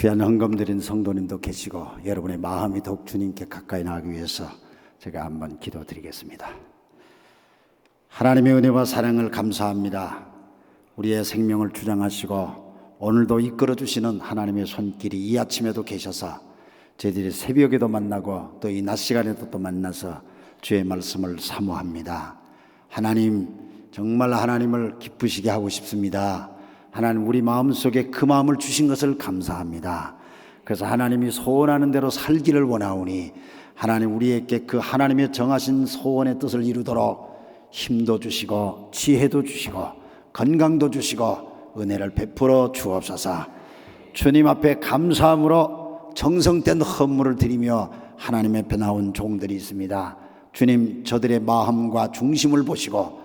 귀한 헌금 드린 성도님도 계시고 여러분의 마음이 더욱 주님께 가까이 나가기 위해서 제가 한번 기도드리겠습니다. 하나님의 은혜와 사랑을 감사합니다. 우리의 생명을 주장하시고 오늘도 이끌어주시는 하나님의 손길이 이 아침에도 계셔서 저희들이 새벽에도 만나고 또 이 낮 시간에도 또 만나서 주의 말씀을 사모합니다. 하나님, 정말 하나님을 기쁘시게 하고 싶습니다. 하나님, 우리 마음속에 그 마음을 주신 것을 감사합니다. 그래서 하나님이 소원하는 대로 살기를 원하오니 하나님, 우리에게 그 하나님의 정하신 소원의 뜻을 이루도록 힘도 주시고 지혜도 주시고 건강도 주시고 은혜를 베풀어 주옵소서. 주님 앞에 감사함으로 정성된 헌물을 드리며 하나님 앞에 나온 종들이 있습니다. 주님, 저들의 마음과 중심을 보시고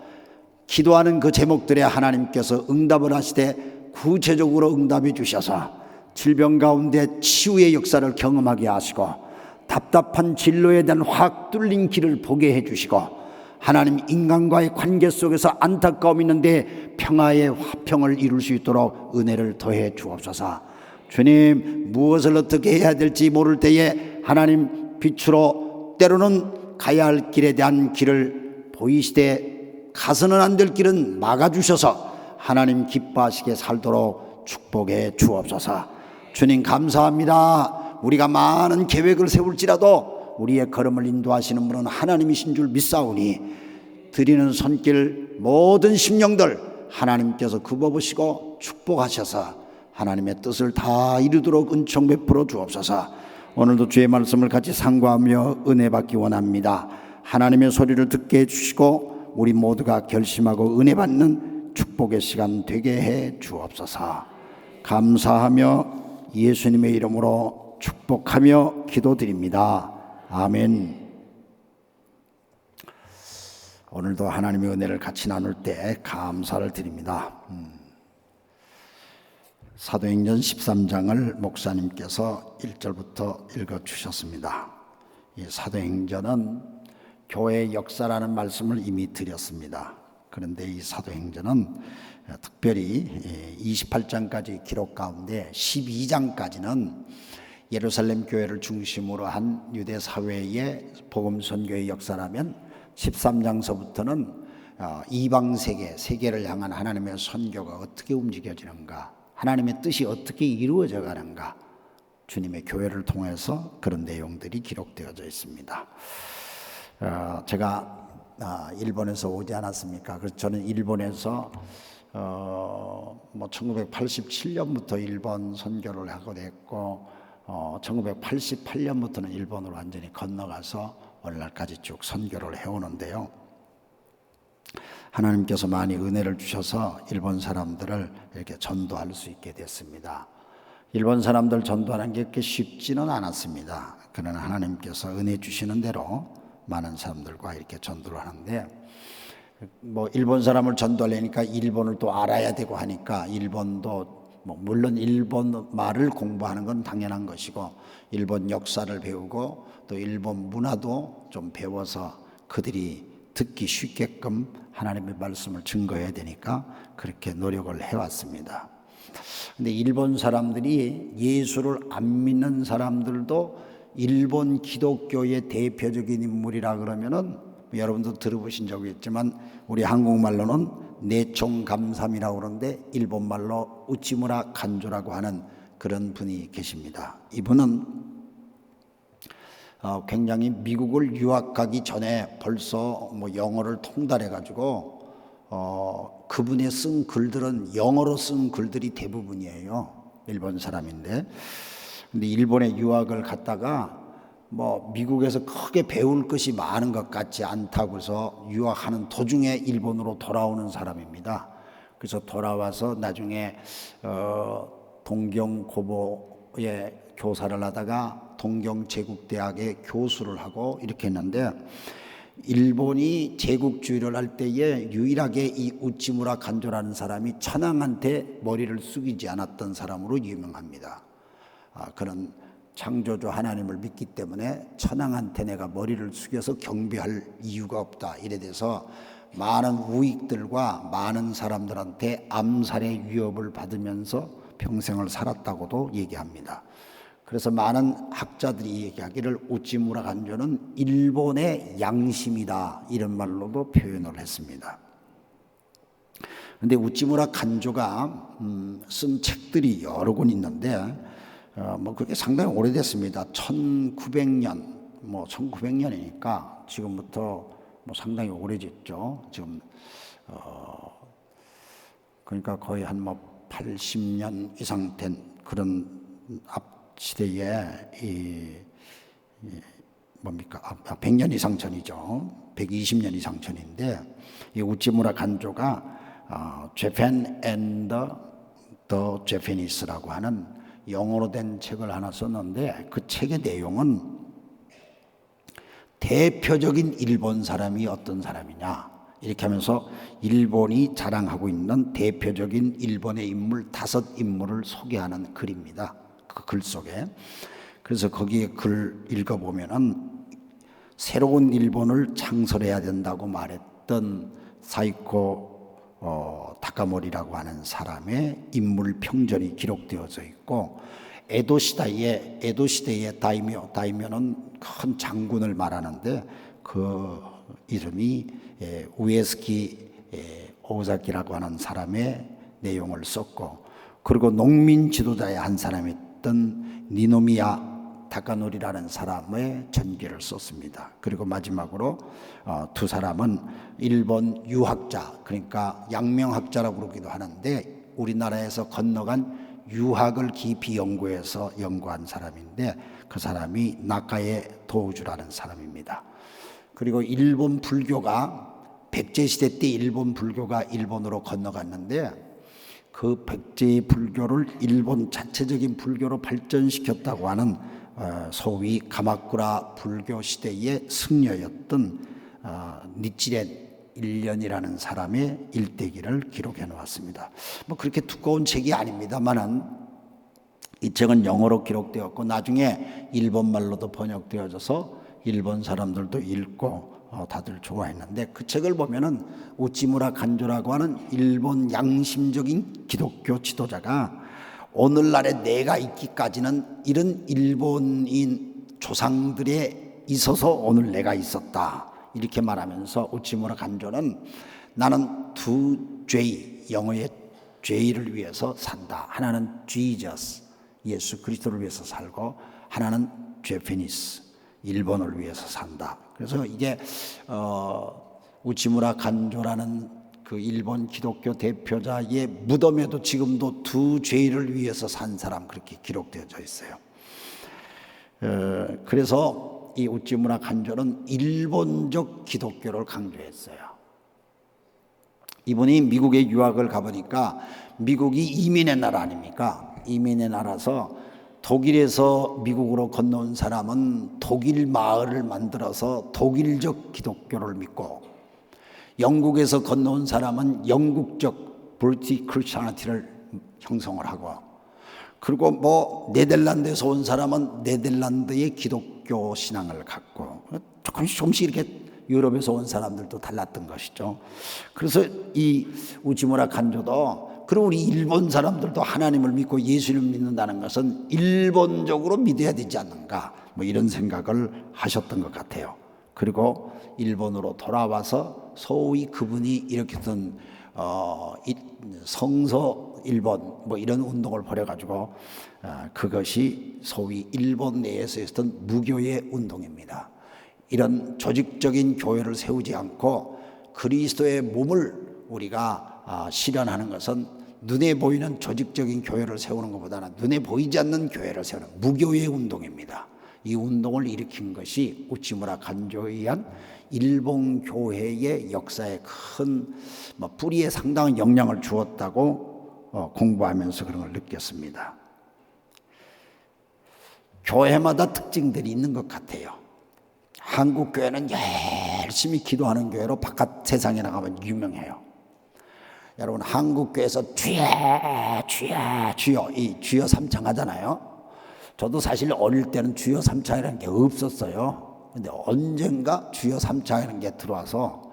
기도하는 그 제목들에 하나님께서 응답을 하시되 구체적으로 응답해 주셔서 질병 가운데 치유의 역사를 경험하게 하시고 답답한 진로에 대한 확 뚫린 길을 보게 해 주시고 하나님, 인간과의 관계 속에서 안타까움이 있는데 평화의 화평을 이룰 수 있도록 은혜를 더해 주옵소서. 주님, 무엇을 어떻게 해야 될지 모를 때에 하나님 빛으로 때로는 가야 할 길에 대한 길을 보이시되 가서는 안 될 길은 막아주셔서 하나님 기뻐하시게 살도록 축복해 주옵소서. 주님, 감사합니다. 우리가 많은 계획을 세울지라도 우리의 걸음을 인도하시는 분은 하나님이신 줄 믿사오니 드리는 손길 모든 심령들 하나님께서 굽어보시고 축복하셔서 하나님의 뜻을 다 이루도록 은총 베풀어 주옵소서. 오늘도 주의 말씀을 같이 상고하며 은혜 받기 원합니다. 하나님의 소리를 듣게 해주시고 우리 모두가 결심하고 은혜 받는 축복의 시간 되게 해 주옵소서. 감사하며 예수님의 이름으로 축복하며 기도드립니다. 아멘. 오늘도 하나님의 은혜를 같이 나눌 때 감사를 드립니다. 사도행전 13장을 목사님께서 1절부터 읽어주셨습니다. 이 사도행전은 교회의 역사라는 말씀을 이미 드렸습니다. 그런데 이 사도행전은 특별히 28장까지 기록 가운데 12장까지는 예루살렘 교회를 중심으로 한 유대 사회의 복음 선교의 역사라면 13장서부터는 이방 세계를 향한 하나님의 선교가 어떻게 움직여지는가, 하나님의 뜻이 어떻게 이루어져 가는가, 주님의 교회를 통해서 그런 내용들이 기록되어져 있습니다. 제가 일본에서 오지 않았습니까? 그래서 저는 일본에서 1987년부터 일본 선교를 하고 됐고 1988년부터는 일본으로 완전히 건너가서 오늘날까지 쭉 선교를 해오는데요. 하나님께서 많이 은혜를 주셔서 일본 사람들을 이렇게 전도할 수 있게 됐습니다. 일본 사람들 전도하는 게 그렇게 쉽지는 않았습니다. 그러나 하나님께서 은혜 주시는 대로 많은 사람들과 이렇게 전도를 하는데, 일본 사람을 전도하려니까 일본을 또 알아야 되고 하니까 일본도 물론 일본 말을 공부하는 건 당연한 것이고 일본 역사를 배우고 또 일본 문화도 좀 배워서 그들이 듣기 쉽게끔 하나님의 말씀을 증거해야 되니까 그렇게 노력을 해왔습니다. 근데 일본 사람들이 예수를 안 믿는 사람들도 일본 기독교의 대표적인 인물이라 그러면은 여러분도 들어보신 적이 있지만 우리 한국말로는 내총감삼이라고 그러는데 일본말로 우치무라 간조라고 하는 그런 분이 계십니다. 이분은 굉장히 미국을 유학하기 전에 벌써 영어를 통달해 가지고 그분이 쓴 글들은 영어로 쓴 글들이 대부분이에요. 일본 사람인데, 근데 일본에 유학을 갔다가 미국에서 크게 배울 것이 많은 것 같지 않다고 해서 유학하는 도중에 일본으로 돌아오는 사람입니다. 그래서 돌아와서 나중에 동경고보에 교사를 하다가 동경제국대학에 교수를 하고 이렇게 했는데, 일본이 제국주의를 할 때에 유일하게 이 우치무라 간조라는 사람이 천황한테 머리를 숙이지 않았던 사람으로 유명합니다. 그는 창조주 하나님을 믿기 때문에 천황한테 내가 머리를 숙여서 경배할 이유가 없다, 이래 돼서 많은 우익들과 많은 사람들한테 암살의 위협을 받으면서 평생을 살았다고도 얘기합니다. 그래서 많은 학자들이 얘기하기를 우찌무라 간조는 일본의 양심이다 이런 말로도 표현을 했습니다. 그런데 우찌무라 간조가 쓴 책들이 여러 권 있는데 그게 상당히 오래됐습니다. 1900년 1900년이니까 지금부터 상당히 오래됐죠. 지금 그러니까 거의 한 80년 이상 된 그런 앞 시대에 100년 이상 전이죠. 120년 이상 전인데 이 우찌무라 간조가 Japan and the Japanese라고 하는 영어로 된 책을 하나 썼는데 그 책의 내용은 대표적인 일본 사람이 어떤 사람이냐 이렇게 하면서 일본이 자랑하고 있는 대표적인 일본의 인물 5인물을 소개하는 글입니다. 그 글 속에. 그래서 거기에 글 읽어보면은 새로운 일본을 창설해야 된다고 말했던 사이코 다카모리라고 하는 사람의 인물 평전이 기록되어져 있고 에도 시대의 다이묘는 큰 장군을 말하는데 그 이름이 우에스키 오사키라고 하는 사람의 내용을 썼고 그리고 농민 지도자의 한 사람이었던 니노미야 다카노리라는 사람의 전기를 썼습니다. 그리고 마지막으로 두 사람은 일본 유학자 그러니까 양명학자라고 그러기도 하는데 우리나라에서 건너간 유학을 깊이 연구해서 연구한 사람인데 그 사람이 나카에 도우주라는 사람입니다. 그리고 일본 불교가 백제시대 때 일본 불교가 일본으로 건너갔는데 그 백제의 불교를 일본 자체적인 불교로 발전시켰다고 하는 소위 가마쿠라 불교 시대의 승려였던 니치렌 일련이라는 사람의 일대기를 기록해 놓았습니다. 그렇게 두꺼운 책이 아닙니다만은 이 책은 영어로 기록되었고 나중에 일본말로도 번역되어져서 일본 사람들도 읽고 다들 좋아했는데 그 책을 보면은 우찌무라 간조라고 하는 일본 양심적인 기독교 지도자가 오늘날에 내가 있기까지는 이런 일본인 조상들에 있어서 오늘 내가 있었다 이렇게 말하면서 우찌무라 간조는 나는 두 죄, 영어의 죄를 위해서 산다. 하나는 Jesus, 예수 그리스도를 위해서 살고 하나는 Japanese, 일본을 위해서 산다. 그래서 이게 우찌무라 간조라는 그 일본 기독교 대표자의 무덤에도 지금도 두 죄를 위해서 산 사람 그렇게 기록되어져 있어요. 그래서 이 우찌무라 간조는 일본적 기독교를 강조했어요. 이분이 미국에 유학을 가보니까 미국이 이민의 나라 아닙니까? 이민의 나라서 독일에서 미국으로 건너온 사람은 독일 마을을 만들어서 독일적 기독교를 믿고 영국에서 건너온 사람은 영국적 브리티시 크리스천리티를 형성을 하고 그리고 네덜란드에서 온 사람은 네덜란드의 기독교 신앙을 갖고 조금씩 이렇게 유럽에서 온 사람들도 달랐던 것이죠. 그래서 이 우찌무라 간조도 그리고 우리 일본 사람들도 하나님을 믿고 예수를 믿는다는 것은 일본적으로 믿어야 되지 않는가 이런 생각을 하셨던 것 같아요. 그리고 일본으로 돌아와서 소위 그분이 일으켰던 성서 일본 이런 운동을 벌여가지고 그것이 소위 일본 내에서 있었던 무교의 운동입니다. 이런 조직적인 교회를 세우지 않고 그리스도의 몸을 우리가 실현하는 것은 눈에 보이는 조직적인 교회를 세우는 것보다는 눈에 보이지 않는 교회를 세우는 무교의 운동입니다. 이 운동을 일으킨 것이 우찌무라 간조에 의한 일본 교회의 역사에 큰 뿌리에 상당한 영향을 주었다고 공부하면서 그런 걸 느꼈습니다. 교회마다 특징들이 있는 것 같아요. 한국 교회는 열심히 기도하는 교회로 바깥 세상에 나가면 유명해요. 여러분 한국 교회에서 주여 주여 주여 이 주여 삼창 하잖아요. 저도 사실 어릴 때는 주여 삼창이라는 게 없었어요. 근데 언젠가 주여 삼창이라는 게 들어와서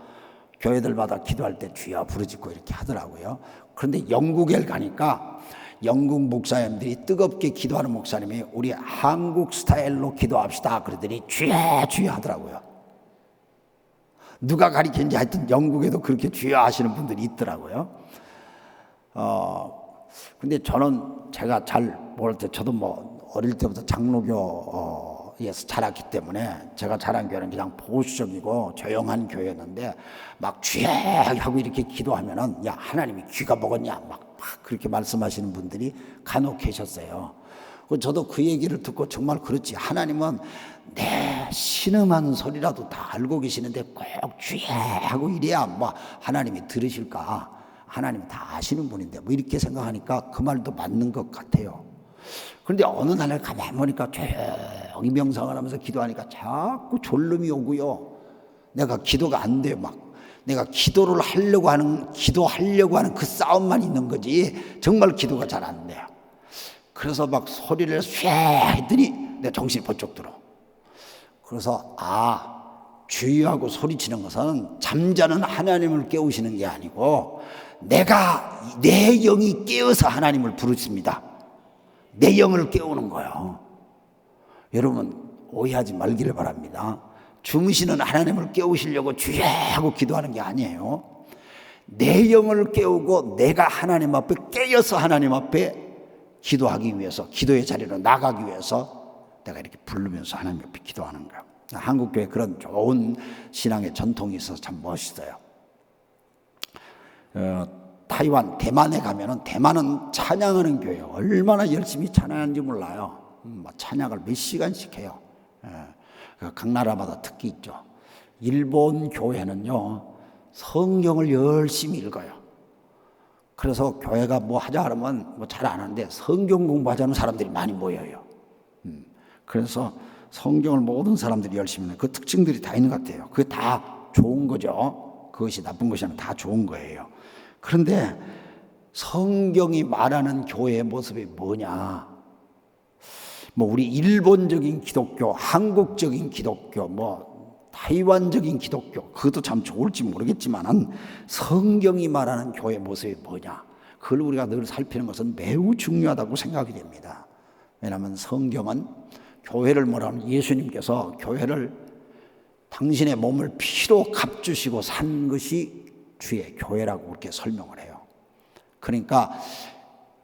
교회들마다 기도할 때 주여 부르짖고 이렇게 하더라고요. 그런데 영국에 가니까 영국 목사님들이 뜨겁게 기도하는 목사님이 우리 한국 스타일로 기도합시다 그러더니 주여 주여 하더라고요. 누가 가르쳤는지 하여튼 영국에도 그렇게 주여 하시는 분들이 있더라고요. 근데 저는 제가 잘 모를 때 저도 뭐 어릴 때부터 장로교에서 자랐기 때문에 제가 자란 교회는 그냥 보수적이고 조용한 교회였는데 막 주여 하고 이렇게 기도하면은 야 하나님이 귀가 먹었냐 막 그렇게 말씀하시는 분들이 간혹 계셨어요. 저도 그 얘기를 듣고 정말 그렇지 하나님은 내 신음한 소리라도 다 알고 계시는데 꼭 주여 하고 이래야 뭐 하나님이 들으실까? 하나님 다 아시는 분인데 뭐 이렇게 생각하니까 그 말도 맞는 것 같아요. 그런데 어느 날에 가만히 보니까 조용히 명상을 하면서 기도하니까 자꾸 졸음이 오고요. 내가 기도가 안 돼요. 막 내가 기도하려고 하는 그 싸움만 있는 거지 정말 기도가 잘 안 돼요. 그래서 막 소리를 쇠 했더니 내 정신이 번쩍 들어. 그래서 주의하고 소리치는 것은 잠자는 하나님을 깨우시는 게 아니고 내 영이 깨어서 하나님을 부르십니다. 내 영을 깨우는 거예요. 여러분 오해하지 말기를 바랍니다. 주무시는 하나님을 깨우시려고 주여 하고 기도하는 게 아니에요. 내 영을 깨우고 내가 하나님 앞에 깨어서 하나님 앞에 기도하기 위해서 기도의 자리로 나가기 위해서 내가 이렇게 부르면서 하나님 앞에 기도하는 거예요. 한국교회 그런 좋은 신앙의 전통이 있어서 참 멋있어요. 타이완, 대만에 가면은 대만은 찬양하는 교회예요. 얼마나 열심히 찬양하는지 몰라요. 찬양을 몇 시간씩 해요. 각 나라마다 특기 있죠. 일본 교회는요 성경을 열심히 읽어요. 그래서 교회가 뭐 하자 그러면 뭐 잘 안 하는데 성경 공부하자는 사람들이 많이 모여요. 그래서 성경을 모든 사람들이 열심히 해요. 그 특징들이 다 있는 것 같아요. 그게 다 좋은 거죠. 그것이 나쁜 것이 아니라 다 좋은 거예요. 그런데 성경이 말하는 교회의 모습이 뭐냐? 뭐 우리 일본적인 기독교, 한국적인 기독교, 뭐 타이완적인 기독교 그것도 참 좋을지 모르겠지만은 성경이 말하는 교회의 모습이 뭐냐? 그걸 우리가 늘 살피는 것은 매우 중요하다고 생각이 됩니다. 왜냐하면 성경은 교회를 뭐라면 예수님께서 교회를 당신의 몸을 피로 값주시고 산 것이 주의 교회라고 그렇게 설명을 해요. 그러니까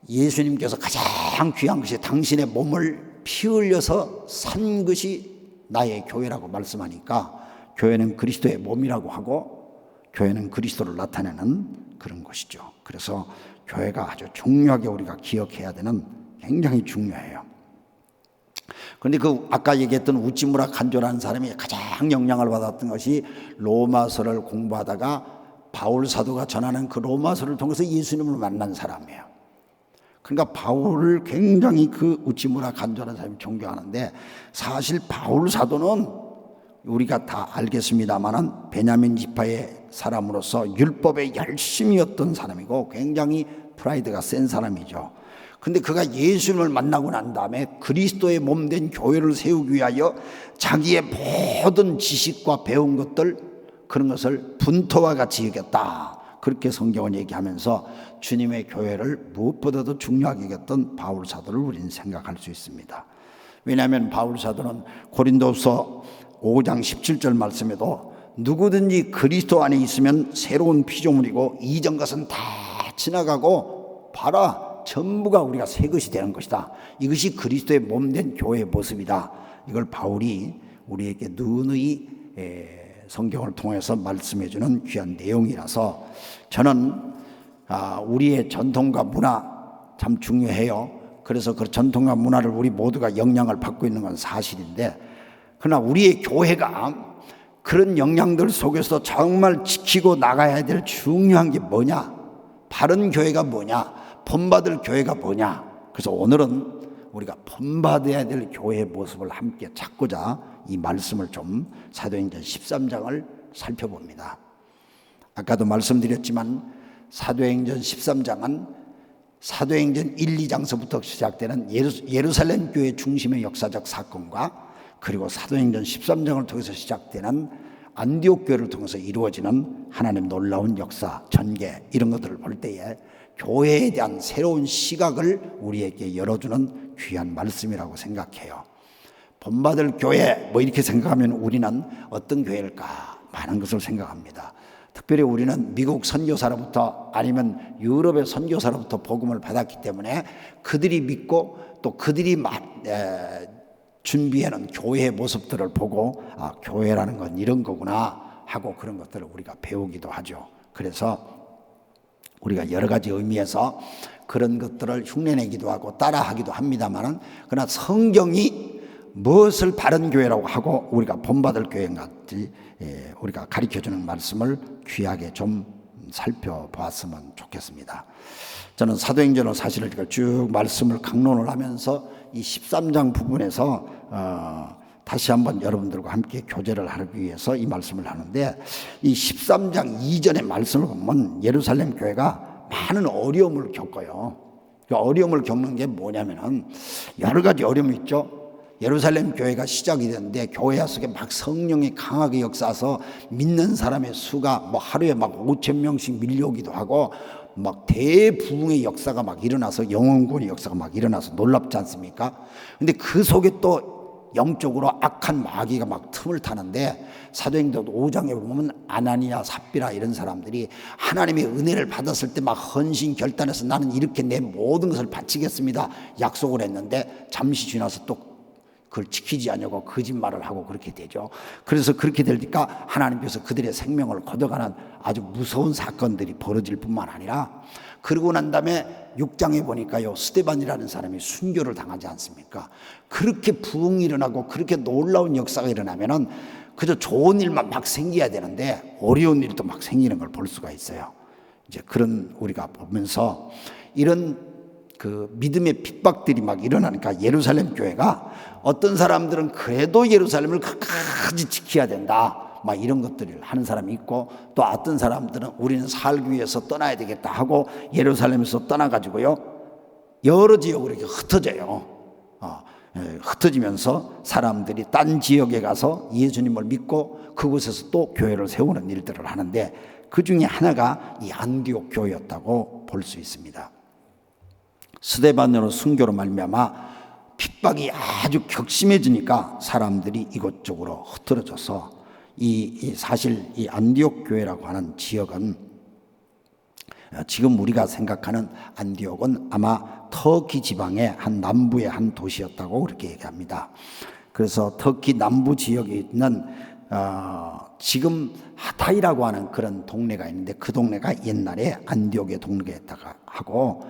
예수님께서 가장 귀한 것이 당신의 몸을 피 흘려서 산 것이 나의 교회라고 말씀하니까 교회는 그리스도의 몸이라고 하고 교회는 그리스도를 나타내는 그런 것이죠. 그래서 교회가 아주 중요하게 우리가 기억해야 되는 굉장히 중요해요. 그런데 그 아까 얘기했던 우찌무라 간조라는 사람이 가장 영향을 받았던 것이 로마서를 공부하다가 바울 사도가 전하는 그 로마서를 통해서 예수님을 만난 사람이에요. 그러니까 바울을 굉장히 그 우찌무라 간조라는 사람이 존경하는데 사실 바울 사도는 우리가 다 알겠습니다만은 베냐민 지파의 사람으로서 율법에 열심이었던 사람이고 굉장히 프라이드가 센 사람이죠. 근데 그가 예수님을 만나고 난 다음에 그리스도의 몸된 교회를 세우기 위하여 자기의 모든 지식과 배운 것들 그런 것을 분토와 같이 여겼다. 그렇게 성경을 얘기하면서 주님의 교회를 무엇보다도 중요하게 여겼던 바울 사도를 우리는 생각할 수 있습니다. 왜냐하면 바울 사도는 고린도서 5장 17절 말씀에도 누구든지 그리스도 안에 있으면 새로운 피조물이고 이전 것은 다 지나가고 봐라 전부가 우리가 새 것이 되는 것이다. 이것이 그리스도의 몸된 교회의 모습이다. 이걸 바울이 우리에게 누누이 성경을 통해서 말씀해 주는 귀한 내용이라서 저는 우리의 전통과 문화 참 중요해요. 그래서 그 전통과 문화를 우리 모두가 영향을 받고 있는 건 사실인데 그러나 우리의 교회가 그런 영향들 속에서 정말 지키고 나가야 될 중요한 게 뭐냐? 바른 교회가 뭐냐? 본받을 교회가 뭐냐? 그래서 오늘은 우리가 본받아야 될 교회의 모습을 함께 찾고자 이 말씀을 좀 사도행전 13장을 살펴봅니다. 아까도 말씀드렸지만 사도행전 13장은 사도행전 1, 2장서부터 시작되는 예루살렘 교회 중심의 역사적 사건과 그리고 사도행전 13장을 통해서 시작되는 안디옥 교회를 통해서 이루어지는 하나님 놀라운 역사, 전개 이런 것들을 볼 때에 교회에 대한 새로운 시각을 우리에게 열어주는 귀한 말씀이라고 생각해요. 본받을 교회 뭐 이렇게 생각하면 우리는 어떤 교회일까 많은 것을 생각합니다. 특별히 우리는 미국 선교사로부터 아니면 유럽의 선교사로부터 복음을 받았기 때문에 그들이 믿고 또 그들이 준비해놓은 교회의 모습들을 보고 교회라는 건 이런 거구나 하고 그런 것들을 우리가 배우기도 하죠. 그래서 우리가 여러 가지 의미에서 그런 것들을 흉내내기도 하고 따라하기도 합니다만은 그러나 성경이 무엇을 바른 교회라고 하고 우리가 본받을 교회인지 우리가 가르쳐주는 말씀을 귀하게 좀 살펴보았으면 좋겠습니다. 저는 사도행전을 사실을 쭉 말씀을 강론을 하면서 이 13장 부분에서 다시 한번 여러분들과 함께 교제를 하기 위해서 이 말씀을 하는데 이 13장 이전의 말씀을 보면 예루살렘 교회가 많은 어려움을 겪어요. 그 어려움을 겪는 게 뭐냐면은 여러 가지 어려움이 있죠. 예루살렘 교회가 시작이 됐는데 교회 속에 막 성령이 강하게 역사서 믿는 사람의 수가 뭐 하루에 막 5,000명씩 밀려오기도 하고 막 대부흥의 역사가 막 일어나서 영혼구원의 역사가 막 일어나서 놀랍지 않습니까? 근데 그 속에 또 영적으로 악한 마귀가 막 틈을 타는데 사도행전 5장에 보면 아나니아 삽비라 이런 사람들이 하나님의 은혜를 받았을 때 막 헌신 결단해서 나는 이렇게 내 모든 것을 바치겠습니다 약속을 했는데 잠시 지나서 또 그걸 지키지 않냐고 거짓말을 하고 그렇게 되죠. 그래서 그렇게 되니까 하나님께서 그들의 생명을 거둬가는 아주 무서운 사건들이 벌어질 뿐만 아니라 그러고 난 다음에 6장에 보니까요 스데반이라는 사람이 순교를 당하지 않습니까? 그렇게 부흥이 일어나고 그렇게 놀라운 역사가 일어나면은 그저 좋은 일만 막 생겨야 되는데 어려운 일도 막 생기는 걸 볼 수가 있어요. 이제 그런 우리가 보면서 이런 그 믿음의 핍박들이 막 일어나니까 예루살렘 교회가 어떤 사람들은 그래도 예루살렘을 끝까지 지켜야 된다 막 이런 것들을 하는 사람이 있고 또 어떤 사람들은 우리는 살기 위해서 떠나야 되겠다 하고 예루살렘에서 떠나가지고요 여러 지역으로 이렇게 흩어져요. 흩어지면서 사람들이 딴 지역에 가서 예수님을 믿고 그곳에서 또 교회를 세우는 일들을 하는데 그 중에 하나가 이 안디옥 교회였다고 볼 수 있습니다. 스데반으로 순교로 말미암아 핍박이 아주 격심해지니까 사람들이 이곳저곳으로 흩어져서 사실 이 안디옥 교회라고 하는 지역은 지금 우리가 생각하는 안디옥은 아마 터키 지방의 한 남부의 한 도시였다고 그렇게 얘기합니다. 그래서 터키 남부 지역에 있는 지금 하타이라고 하는 그런 동네가 있는데 그 동네가 옛날에 안디옥의 동네였다고 하고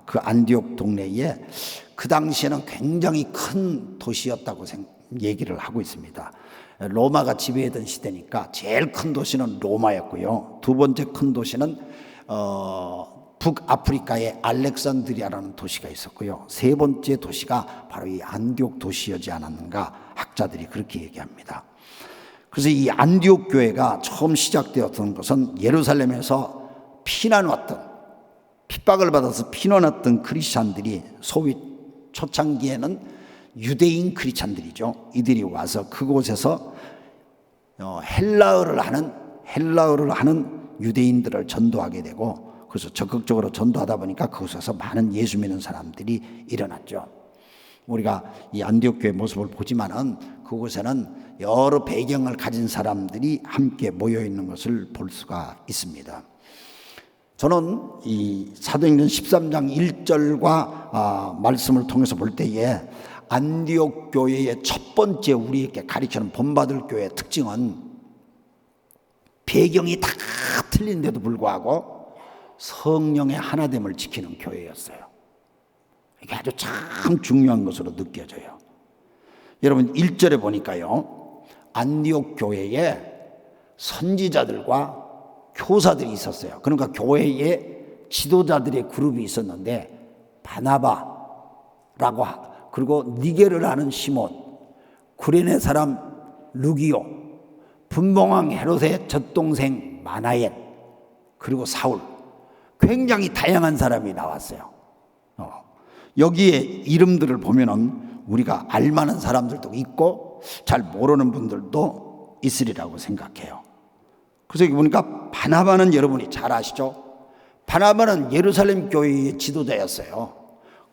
그 안디옥 동네에 그 당시에는 굉장히 큰 도시였다고 얘기를 하고 있습니다. 로마가 지배하던 시대니까 제일 큰 도시는 로마였고요. 두 번째 큰 도시는 북아프리카의 알렉산드리아라는 도시가 있었고요. 세 번째 도시가 바로 이 안디옥 도시였지 않았는가 학자들이 그렇게 얘기합니다. 그래서 이 안디옥 교회가 처음 시작되었던 것은 예루살렘에서 피난 왔던 핍박을 받아서 피난왔던 크리스찬들이 소위 초창기에는 유대인 크리스찬들이죠. 이들이 와서 그곳에서 헬라어를 하는 유대인들을 전도하게 되고 그래서 적극적으로 전도하다 보니까 그곳에서 많은 예수 믿는 사람들이 일어났죠. 우리가 이 안디옥 교회 모습을 보지만은 그곳에는 여러 배경을 가진 사람들이 함께 모여 있는 것을 볼 수가 있습니다. 저는 이 사도행전 13장 1절과 말씀을 통해서 볼 때에 안디옥 교회의 첫 번째 우리에게 가르치는 본받을 교회의 특징은 배경이 다 틀린데도 불구하고 성령의 하나됨을 지키는 교회였어요. 이게 아주 참 중요한 것으로 느껴져요. 여러분 1절에 보니까요 안디옥 교회에 선지자들과 교사들이 있었어요. 그러니까 교회에 지도자들의 그룹이 있었는데 바나바라고 그리고 니게를 하는 시몬, 구레네 사람 루기오, 분봉왕 헤롯의 젖동생 마나엘, 그리고 사울, 굉장히 다양한 사람이 나왔어요. 여기에 이름들을 보면은 우리가 알만한 사람들도 있고 잘 모르는 분들도 있으리라고 생각해요. 그래서 여기 보니까 바나바는 여러분이 잘 아시죠? 바나바는 예루살렘 교회의 지도자였어요.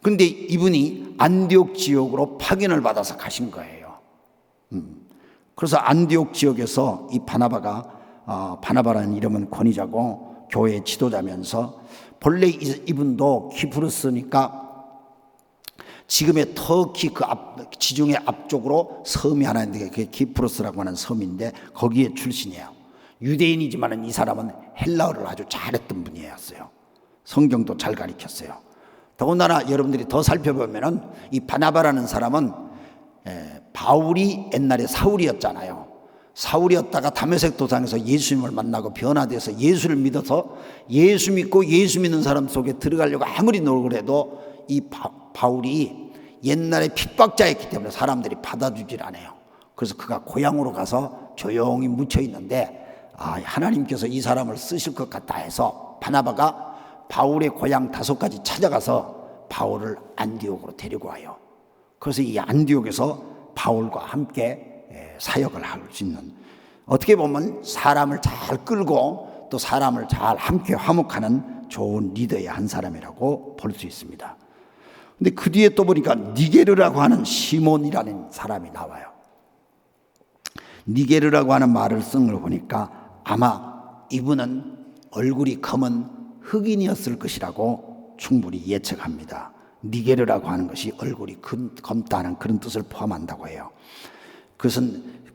근데 이분이 안디옥 지역으로 파견을 받아서 가신 거예요. 그래서 안디옥 지역에서 이 바나바라는 이름은 권위자고 교회의 지도자면서, 본래 이분도 키프로스니까 지금의 터키 지중해 앞쪽으로 섬이 하나 있는데 그게 키프로스라고 하는 섬인데 거기에 출신이에요. 유대인이지만 이 사람은 헬라어를 아주 잘했던 분이었어요. 성경도 잘 가르쳤어요. 더군다나 여러분들이 더 살펴보면은 이 바나바라는 사람은 바울이 옛날에 사울이었잖아요. 사울이었다가 다메섹 도상에서 예수님을 만나고 변화돼서 예수를 믿어서 예수 믿고 예수 믿는 사람 속에 들어가려고 아무리 노력을 해도 이 바울이 옛날에 핍박자였기 때문에 사람들이 받아주질 않아요. 그래서 그가 고향으로 가서 조용히 묻혀 있는데 하나님께서 이 사람을 쓰실 것 같다 해서 바나바가 바울의 고향 다소까지 찾아가서 바울을 안디옥으로 데리고 와요. 그래서 이 안디옥에서 바울과 함께 사역을 할 수 있는, 어떻게 보면 사람을 잘 끌고 또 사람을 잘 함께 화목하는 좋은 리더의 한 사람이라고 볼 수 있습니다. 근데 그 뒤에 또 보니까 니게르라고 하는 시몬이라는 사람이 나와요. 니게르라고 하는 말을 쓴 걸 보니까 아마 이분은 얼굴이 검은 흑인이었을 것이라고 충분히 예측합니다. 니게르라고 하는 것이 얼굴이 검다는 그런 뜻을 포함한다고 해요.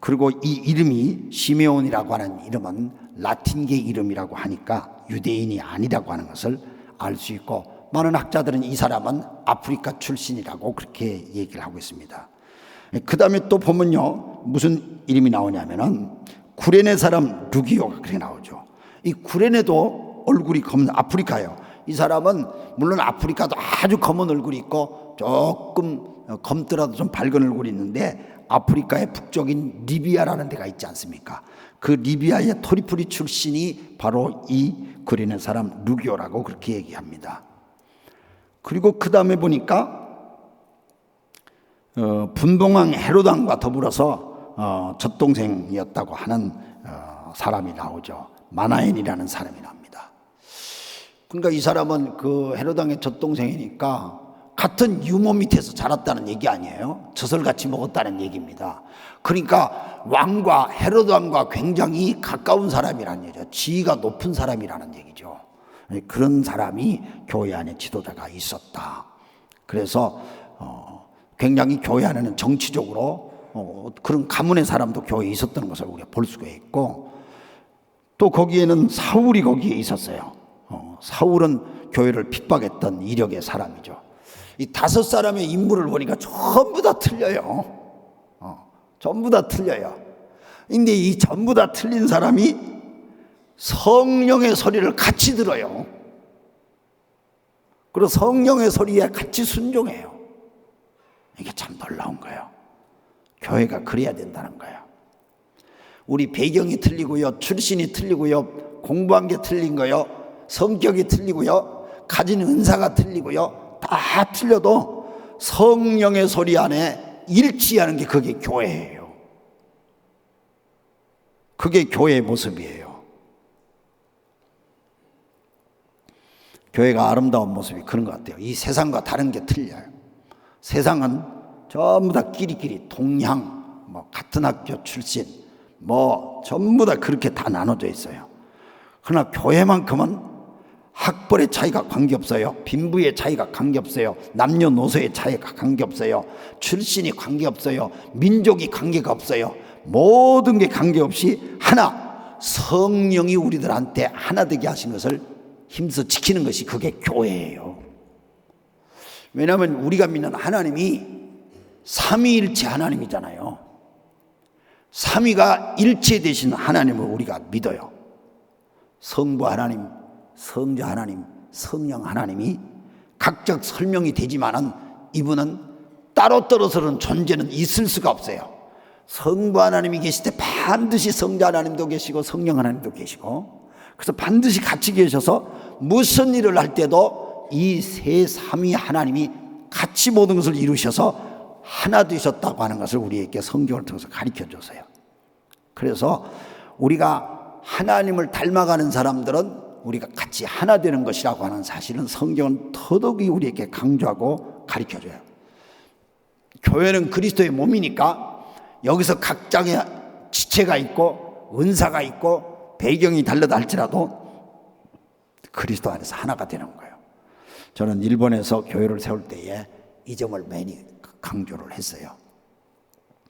그리고 이 이름이 시메온이라고 하는 이름은 라틴계 이름이라고 하니까 유대인이 아니라고 하는 것을 알 수 있고, 많은 학자들은 이 사람은 아프리카 출신이라고 그렇게 얘기를 하고 있습니다. 그 다음에 또 보면요, 무슨 이름이 나오냐면은 구레네 사람 루기오가 그렇게 나오죠. 이 구레네도 얼굴이 검은 아프리카예요. 이 사람은 물론 아프리카도 아주 검은 얼굴이 있고 조금 검더라도 좀 밝은 얼굴이 있는데, 아프리카의 북쪽인 리비아라는 데가 있지 않습니까? 그 리비아의 토리프리 출신이 바로 이 구레네 사람 루기오라고 그렇게 얘기합니다. 그리고 그 다음에 보니까 분봉왕 헤로당과 더불어서 젖동생이었다고 하는 사람이 나오죠. 마나엔이라는 사람이 나옵니다. 그러니까 이 사람은 그 헤로당의 젖동생이니까 같은 유모 밑에서 자랐다는 얘기 아니에요. 젖을 같이 먹었다는 얘기입니다. 그러니까 왕과 헤로드 왕과 굉장히 가까운 사람이라는 얘기죠. 지위가 높은 사람이라는 얘기죠. 그런 사람이 교회 안에 지도자가 있었다. 그래서 굉장히 교회 안에는 정치적으로 그런 가문의 사람도 교회에 있었던 것을 우리가 볼 수가 있고, 또 거기에는 사울이 거기에 있었어요. 사울은 교회를 핍박했던 이력의 사람이죠. 이 5사람의 인물을 보니까 전부 다 틀려요. 전부 다 틀려요. 근데 이 전부 다 틀린 사람이 성령의 소리를 같이 들어요. 그리고 성령의 소리에 같이 순종해요. 이게 참 놀라운 거예요. 교회가 그래야 된다는 거예요. 우리 배경이 틀리고요, 출신이 틀리고요, 공부한 게 틀린 거요, 성격이 틀리고요, 가진 은사가 틀리고요, 다 틀려도 성령의 소리 안에 일치하는 게 그게 교회예요. 그게 교회의 모습이에요. 교회가 아름다운 모습이 그런 것 같아요. 이 세상과 다른 게 틀려요. 세상은 전부 다 끼리끼리 동향, 같은 학교 출신, 전부 다 그렇게 다 나눠져 있어요. 그러나 교회만큼은 학벌의 차이가 관계없어요. 빈부의 차이가 관계없어요. 남녀노소의 차이가 관계없어요. 출신이 관계없어요. 민족이 관계가 없어요. 모든 게 관계없이 하나, 성령이 우리들한테 하나 되게 하신 것을 힘써 지키는 것이 그게 교회예요. 왜냐하면 우리가 믿는 하나님이 삼위일체 하나님이잖아요. 삼위가 일체되신 하나님을 우리가 믿어요. 성부 하나님, 성자 하나님, 성령 하나님이 각각 설명이 되지만은 이분은 따로 떨어서는 존재는 있을 수가 없어요. 성부 하나님이 계실 때 반드시 성자 하나님도 계시고 성령 하나님도 계시고, 그래서 반드시 같이 계셔서 무슨 일을 할 때도 이 세 삼위 하나님이 같이 모든 것을 이루셔서 하나 되셨다고 하는 것을 우리에게 성경을 통해서 가르쳐 줬어요. 그래서 우리가 하나님을 닮아가는 사람들은 우리가 같이 하나 되는 것이라고 하는 사실은 성경은 더더욱이 우리에게 강조하고 가르쳐줘요. 교회는 그리스도의 몸이니까 여기서 각장의 지체가 있고 은사가 있고 배경이 다르다 할지라도 그리스도 안에서 하나가 되는 거예요. 저는 일본에서 교회를 세울 때에 이 점을 많이 강조를 했어요.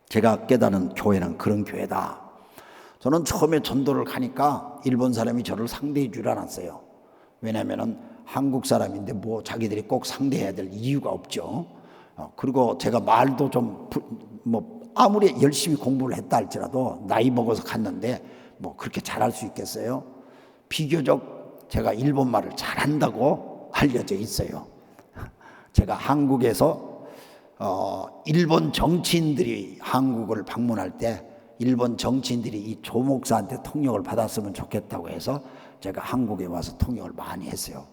제가 깨달은 교회는 그런 교회다. 저는 처음에 전도를 가니까 일본 사람이 저를 상대해 줄 알았어요. 왜냐하면 한국 사람인데 뭐 자기들이 꼭 상대해야 될 이유가 없죠. 그리고 제가 말도 좀 아무리 열심히 공부를 했다 할지라도 나이 먹어서 갔는데 뭐 그렇게 잘할 수 있겠어요? 비교적 제가 일본 말을 잘한다고 알려져 있어요. 제가 한국에서 일본 정치인들이 한국을 방문할 때 일본 정치인들이 이 조 목사한테 통역을 받았으면 좋겠다고 해서 제가 한국에 와서 통역을 많이 했어요.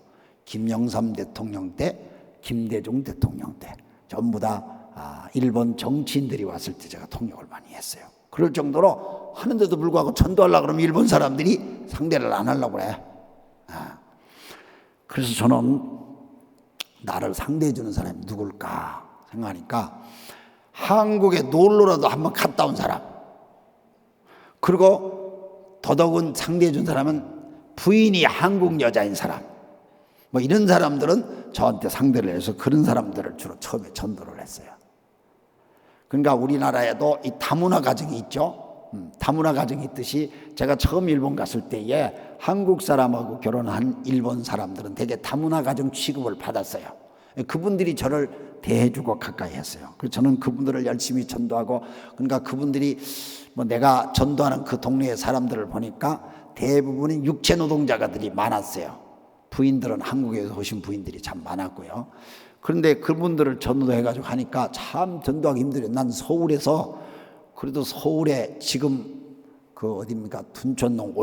김영삼 대통령 때, 김대중 대통령 때 전부 다 일본 정치인들이 왔을 때 제가 통역을 많이 했어요. 그럴 정도로 하는데도 불구하고 전도하려고 그러면 일본 사람들이 상대를 안 하려고 그래. 그래서 저는 나를 상대해 주는 사람이 누굴까 생각하니까 한국에 놀러라도 한번 갔다 온 사람, 그리고 더더군 상대해 준 사람은 부인이 한국 여자인 사람, 뭐 이런 사람들은 저한테 상대를 해서 그런 사람들을 주로 처음에 전도를 했어요. 그러니까 우리나라에도 이 다문화 가정이 있죠. 다문화 가정이 있듯이 제가 처음 일본 갔을 때에 한국 사람하고 결혼한 일본 사람들은 되게 다문화 가정 취급을 받았어요. 그분들이 저를 대해주고 가까이 했어요. 그래서 저는 그분들을 열심히 전도하고, 그러니까 그분들이 뭐 내가 전도하는 그 동네의 사람들을 보니까 대부분이 육체 노동자가들이 많았어요. 부인들은 한국에서 오신 부인들이 참 많았고요. 그런데 그분들을 전도해가지고 하니까 참 전도하기 힘들어요. 난 서울에서, 그래도 서울에 지금 그 어디입니까? 둔촌동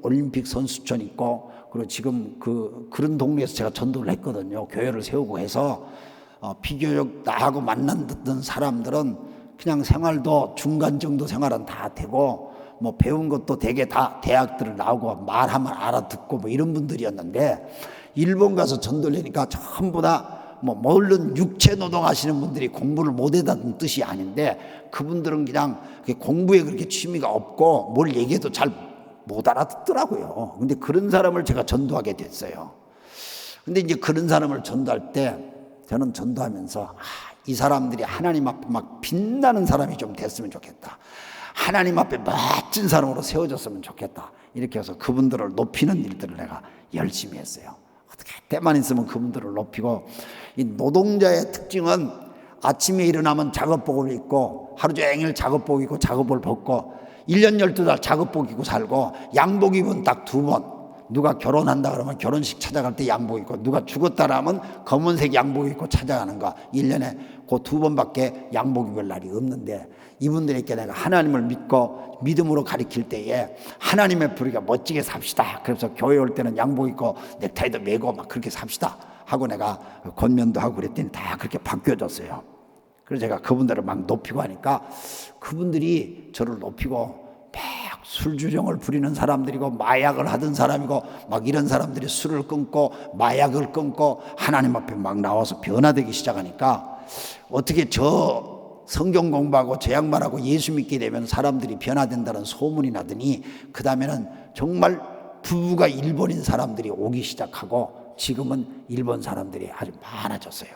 올림픽 선수촌 있고, 그리고 지금 그런 동네에서 제가 전도를 했거든요. 교회를 세우고 해서 비교적 나하고 만났던 사람들은 그냥 생활도 중간 정도 생활은 다 되고, 뭐 배운 것도 되게 다 대학들을 나오고 말하면 알아듣고 뭐 이런 분들이었는데, 일본 가서 전도를 하니까 전부 다 뭐 물론 육체 노동하시는 분들이 공부를 못했다는 뜻이 아닌데, 그분들은 그냥 공부에 그렇게 취미가 없고 뭘 얘기해도 잘 못 알아듣더라고요. 근데 그런 사람을 제가 전도하게 됐어요. 근데 이제 그런 사람을 전도할 때 저는 전도하면서 이 사람들이 하나님 앞에 막 빛나는 사람이 좀 됐으면 좋겠다. 하나님 앞에 멋진 사람으로 세워졌으면 좋겠다. 이렇게 해서 그분들을 높이는 일들을 내가 열심히 했어요. 어떻게 때만 있으면 그분들을 높이고, 이 노동자의 특징은 아침에 일어나면 작업복을 입고 하루 종일 작업복 입고 작업을 벗고 1년 12달 작업복 입고 살고, 양복 입은 딱 2번. 누가 결혼한다 그러면 결혼식 찾아갈 때 양복 입고, 누가 죽었다 그러면 검은색 양복 입고 찾아가는 거, 1년에 그 2번밖에 양복 입을 날이 없는데, 이분들에게 내가 하나님을 믿고 믿음으로 가르칠 때에 하나님의 부르기가 멋지게 삽시다. 그래서 교회 올 때는 양복 입고 넥타이도 매고 막 그렇게 삽시다 하고 내가 권면도 하고 그랬더니 다 그렇게 바뀌어졌어요. 그래서 제가 그분들을 막 높이고 하니까 그분들이 저를 높이고, 막 술주정을 부리는 사람들이고 마약을 하던 사람이고 막 이런 사람들이 술을 끊고 마약을 끊고 하나님 앞에 막 나와서 변화되기 시작하니까, 어떻게 저 성경 공부하고 저 양반하고 예수 믿게 되면 사람들이 변화된다는 소문이 나더니, 그 다음에는 정말 부부가 일본인 사람들이 오기 시작하고, 지금은 일본 사람들이 아주 많아졌어요.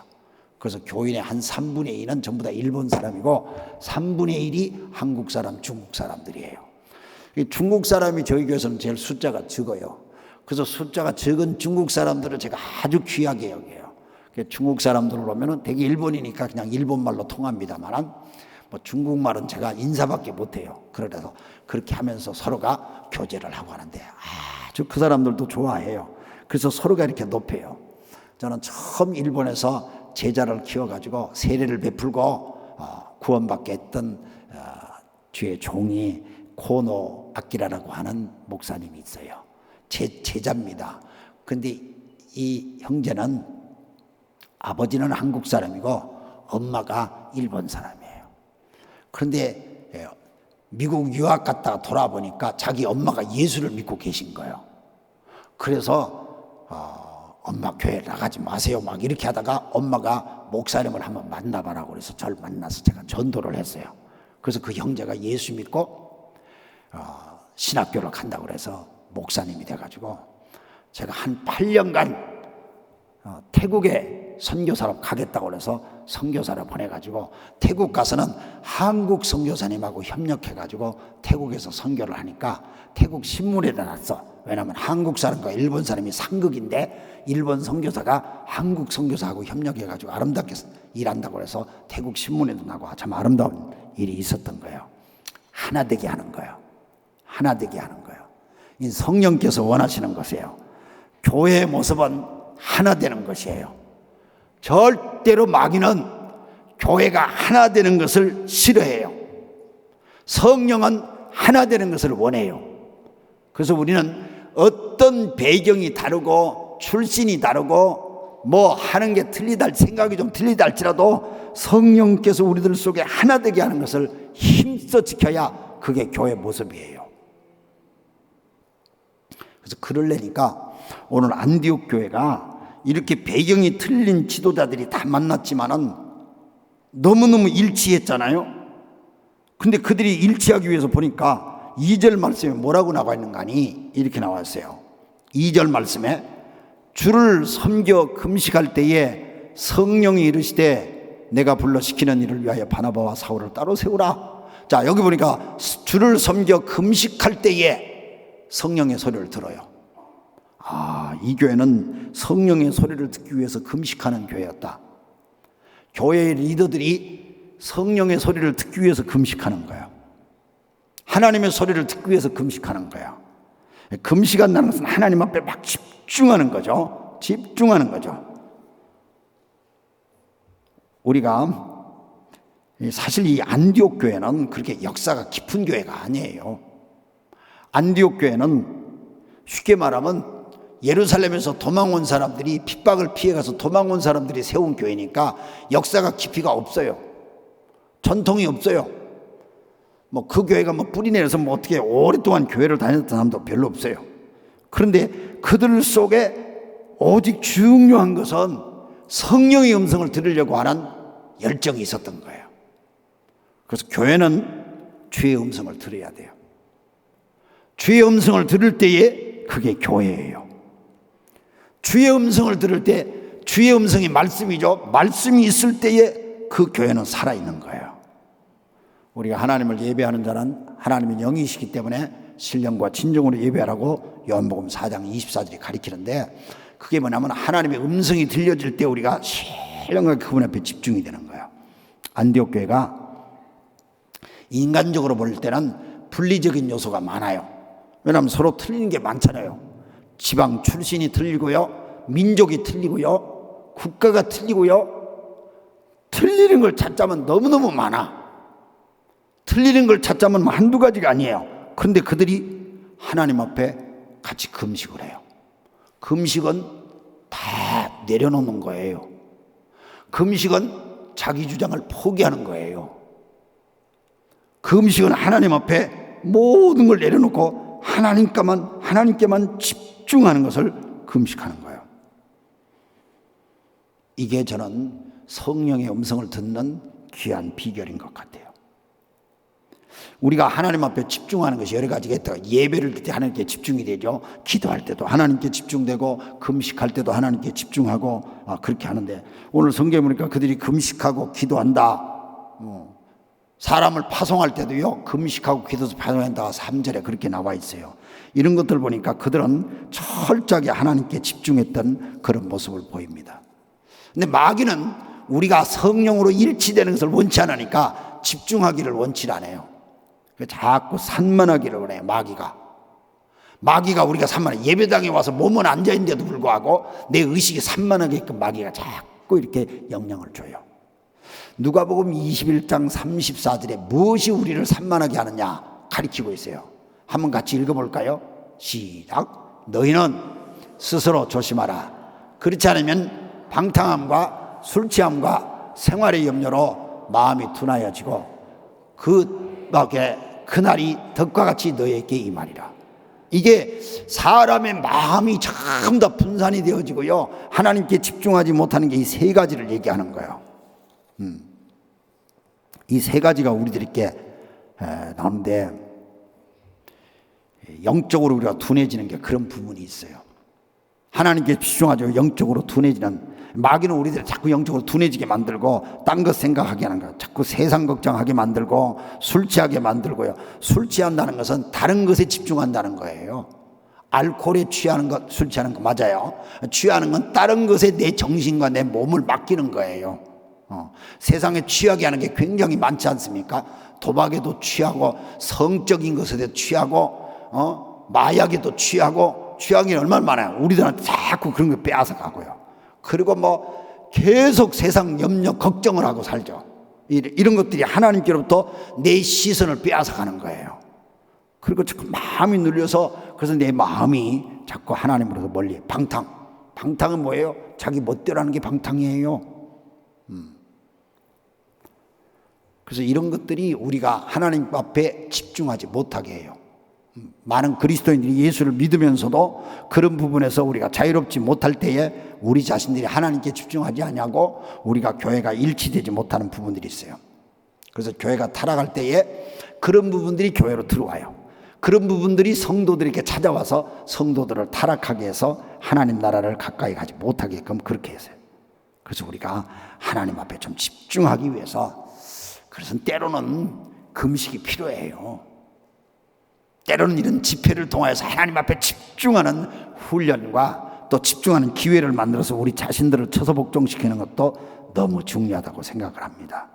그래서 교인의 한 3분의 2는 전부 다 일본 사람이고 3분의 1이 한국 사람, 중국 사람들이에요. 중국 사람이 저희 교회에서는 제일 숫자가 적어요. 그래서 숫자가 적은 중국 사람들을 제가 아주 귀하게 여겨요. 중국 사람들을 보면은 되게 일본이니까 그냥 일본말로 통합니다만, 뭐 중국말은 제가 인사밖에 못해요. 그래서 그렇게 하면서 서로가 교제를 하고 하는데 아주 그 사람들도 좋아해요. 그래서 서로가 이렇게 높여요. 저는 처음 일본에서 제자를 키워가지고 세례를 베풀고 구원받게 했던 뒤에 종이 코노 아키라라고 하는 목사님이 있어요. 제자입니다. 근데 이 형제는 아버지는 한국 사람이고 엄마가 일본 사람이에요. 그런데 미국 유학 갔다가 돌아보니까 자기 엄마가 예수를 믿고 계신 거예요. 그래서 엄마 교회 나가지 마세요 막 이렇게 하다가 엄마가 목사님을 한번 만나봐라고 그래서 저를 만나서 제가 전도를 했어요. 그래서 그 형제가 예수 믿고 신학교를 간다고 그래서 목사님이 돼가지고 제가 한 8년간 태국에 선교사로 가겠다고 그래서 선교사를 보내가지고 태국 가서는 한국 선교사님하고 협력해가지고 태국에서 선교를 하니까 태국 신문에 나왔어. 왜냐하면 한국 사람과 일본 사람이 상극인데 일본 선교사가 한국 선교사하고 협력해가지고 아름답게 일한다고 해서 태국 신문에도 나고 참 아름다운 일이 있었던 거예요. 하나 되게 하는 거예요. 하나 되게 하는 거예요. 이 성령께서 원하시는 것이에요. 교회의 모습은 하나 되는 것이에요. 절대로 마귀는 교회가 하나 되는 것을 싫어해요. 성령은 하나 되는 것을 원해요. 그래서 우리는 어떤 배경이 다르고 출신이 다르고 뭐 하는 게 틀리다 생각이 좀 틀리다 할지라도 성령께서 우리들 속에 하나 되게 하는 것을 힘써 지켜야 그게 교회 모습이에요. 그래서 그러려니까 오늘 안디옥 교회가 이렇게 배경이 틀린 지도자들이 다 만났지만은 너무너무 일치했잖아요. 근데 그들이 일치하기 위해서 보니까 2절 말씀에 뭐라고 나와 있는가 하니 이렇게 나와 있어요. 2절 말씀에 주를 섬겨 금식할 때에 성령이 이르시되 내가 불러 시키는 일을 위하여 바나바와 사울을 따로 세우라. 자, 여기 보니까 주를 섬겨 금식할 때에 성령의 소리를 들어요. 이 교회는 성령의 소리를 듣기 위해서 금식하는 교회였다. 교회의 리더들이 성령의 소리를 듣기 위해서 금식하는 거예요. 하나님의 소리를 듣기 위해서 금식하는 거예요. 금식한다는 것은 하나님 앞에 막 집중하는 거죠. 집중하는 거죠. 우리가 사실 이 안디옥 교회는 그렇게 역사가 깊은 교회가 아니에요. 안디옥 교회는 쉽게 말하면 예루살렘에서 도망온 사람들이 핍박을 피해가서 도망온 사람들이 세운 교회니까 역사가 깊이가 없어요. 전통이 없어요. 뭐 그 교회가 뭐 뿌리 내려서 뭐 어떻게 오랫동안 교회를 다녔던 사람도 별로 없어요. 그런데 그들 속에 오직 중요한 것은 성령의 음성을 들으려고 하는 열정이 있었던 거예요. 그래서 교회는 주의 음성을 들어야 돼요. 주의 음성을 들을 때에 그게 교회예요. 주의 음성을 들을 때 주의 음성이 말씀이죠. 말씀이 있을 때에 그 교회는 살아있는 거예요. 우리가 하나님을 예배하는 자는 하나님의 영이시기 때문에 신령과 진정으로 예배하라고 요한복음 4장 24절이 가리키는데 그게 뭐냐면 하나님의 음성이 들려질 때 우리가 신령하게 그분 앞에 집중이 되는 거예요. 안디옥 교회가 인간적으로 볼 때는 분리적인 요소가 많아요. 왜냐하면 서로 틀리는 게 많잖아요. 지방 출신이 틀리고요, 민족이 틀리고요, 국가가 틀리고요. 틀리는 걸 찾자면 너무너무 많아. 틀리는 걸 찾자면 한두 가지가 아니에요. 그런데 그들이 하나님 앞에 같이 금식을 해요. 금식은 다 내려놓는 거예요. 금식은 자기 주장을 포기하는 거예요. 금식은 하나님 앞에 모든 걸 내려놓고 하나님께만 집중하는 것을 금식하는 거예요. 이게 저는 성령의 음성을 듣는 귀한 비결인 것 같아요. 우리가 하나님 앞에 집중하는 것이 여러 가지가 있다가 예배를 드릴 때 하나님께 집중이 되죠. 기도할 때도 하나님께 집중되고 금식할 때도 하나님께 집중하고 그렇게 하는데 오늘 성경에 보니까 그들이 금식하고 기도한다. 사람을 파송할 때도요 금식하고 기도해서 파송한다 3절에 그렇게 나와 있어요. 이런 것들 보니까 그들은 철저하게 하나님께 집중했던 그런 모습을 보입니다. 근데 마귀는 우리가 성령으로 일치되는 것을 원치 않으니까 집중하기를 원치 않아요. 자꾸 산만하기를 원해요. 마귀가 우리가 산만해. 예배당에 와서 몸은 앉아있는데도 불구하고 내 의식이 산만하게끔 마귀가 자꾸 이렇게 영향을 줘요. 누가복음 21장 34절에 무엇이 우리를 산만하게 하느냐 가리키고 있어요. 한번 같이 읽어볼까요? 시작. 너희는 스스로 조심하라. 그렇지 않으면 방탕함과 술 취함과 생활의 염려로 마음이 둔하여지고 그날이 덕과 같이 너희에게 임하리라. 이게 사람의 마음이 전부 다 분산이 되어지고요, 하나님께 집중하지 못하는 게 이 세 가지를 얘기하는 거예요. 이 세 가지가 우리들에게 나오는데, 영적으로 우리가 둔해지는 게 그런 부분이 있어요. 하나님께 집중하죠. 영적으로 둔해지는, 마귀는 우리들을 자꾸 영적으로 둔해지게 만들고 딴 것 생각하게 하는 거예요. 자꾸 세상 걱정하게 만들고 술 취하게 만들고요. 술 취한다는 것은 다른 것에 집중한다는 거예요. 알코올에 취하는 것, 술 취하는 거 맞아요. 취하는 건 다른 것에 내 정신과 내 몸을 맡기는 거예요. 세상에 취하게 하는 게 굉장히 많지 않습니까? 도박에도 취하고, 성적인 것에도 취하고, 마약에도 취하고, 취하는 게 얼마나 많아요. 우리들한테 자꾸 그런 거 빼앗아 가고요. 그리고 뭐 계속 세상 염려 걱정을 하고 살죠. 이런 것들이 하나님께로부터 내 시선을 빼앗아 가는 거예요. 그리고 자꾸 마음이 눌려서, 그래서 내 마음이 자꾸 하나님으로부터 멀리, 방탕은 뭐예요? 자기 멋대로 하는 게 방탕이에요. 그래서 이런 것들이 우리가 하나님 앞에 집중하지 못하게 해요. 많은 그리스도인들이 예수를 믿으면서도 그런 부분에서 우리가 자유롭지 못할 때에 우리 자신들이 하나님께 집중하지 않냐고 우리가 교회가 일치되지 못하는 부분들이 있어요. 그래서 교회가 타락할 때에 그런 부분들이 교회로 들어와요. 그런 부분들이 성도들에게 찾아와서 성도들을 타락하게 해서 하나님 나라를 가까이 가지 못하게끔 그렇게 했어요. 그래서 우리가 하나님 앞에 좀 집중하기 위해서, 그래서 때로는 금식이 필요해요. 때로는 이런 집회를 통해서 하나님 앞에 집중하는 훈련과 또 집중하는 기회를 만들어서 우리 자신들을 처소복종시키는 것도 너무 중요하다고 생각을 합니다.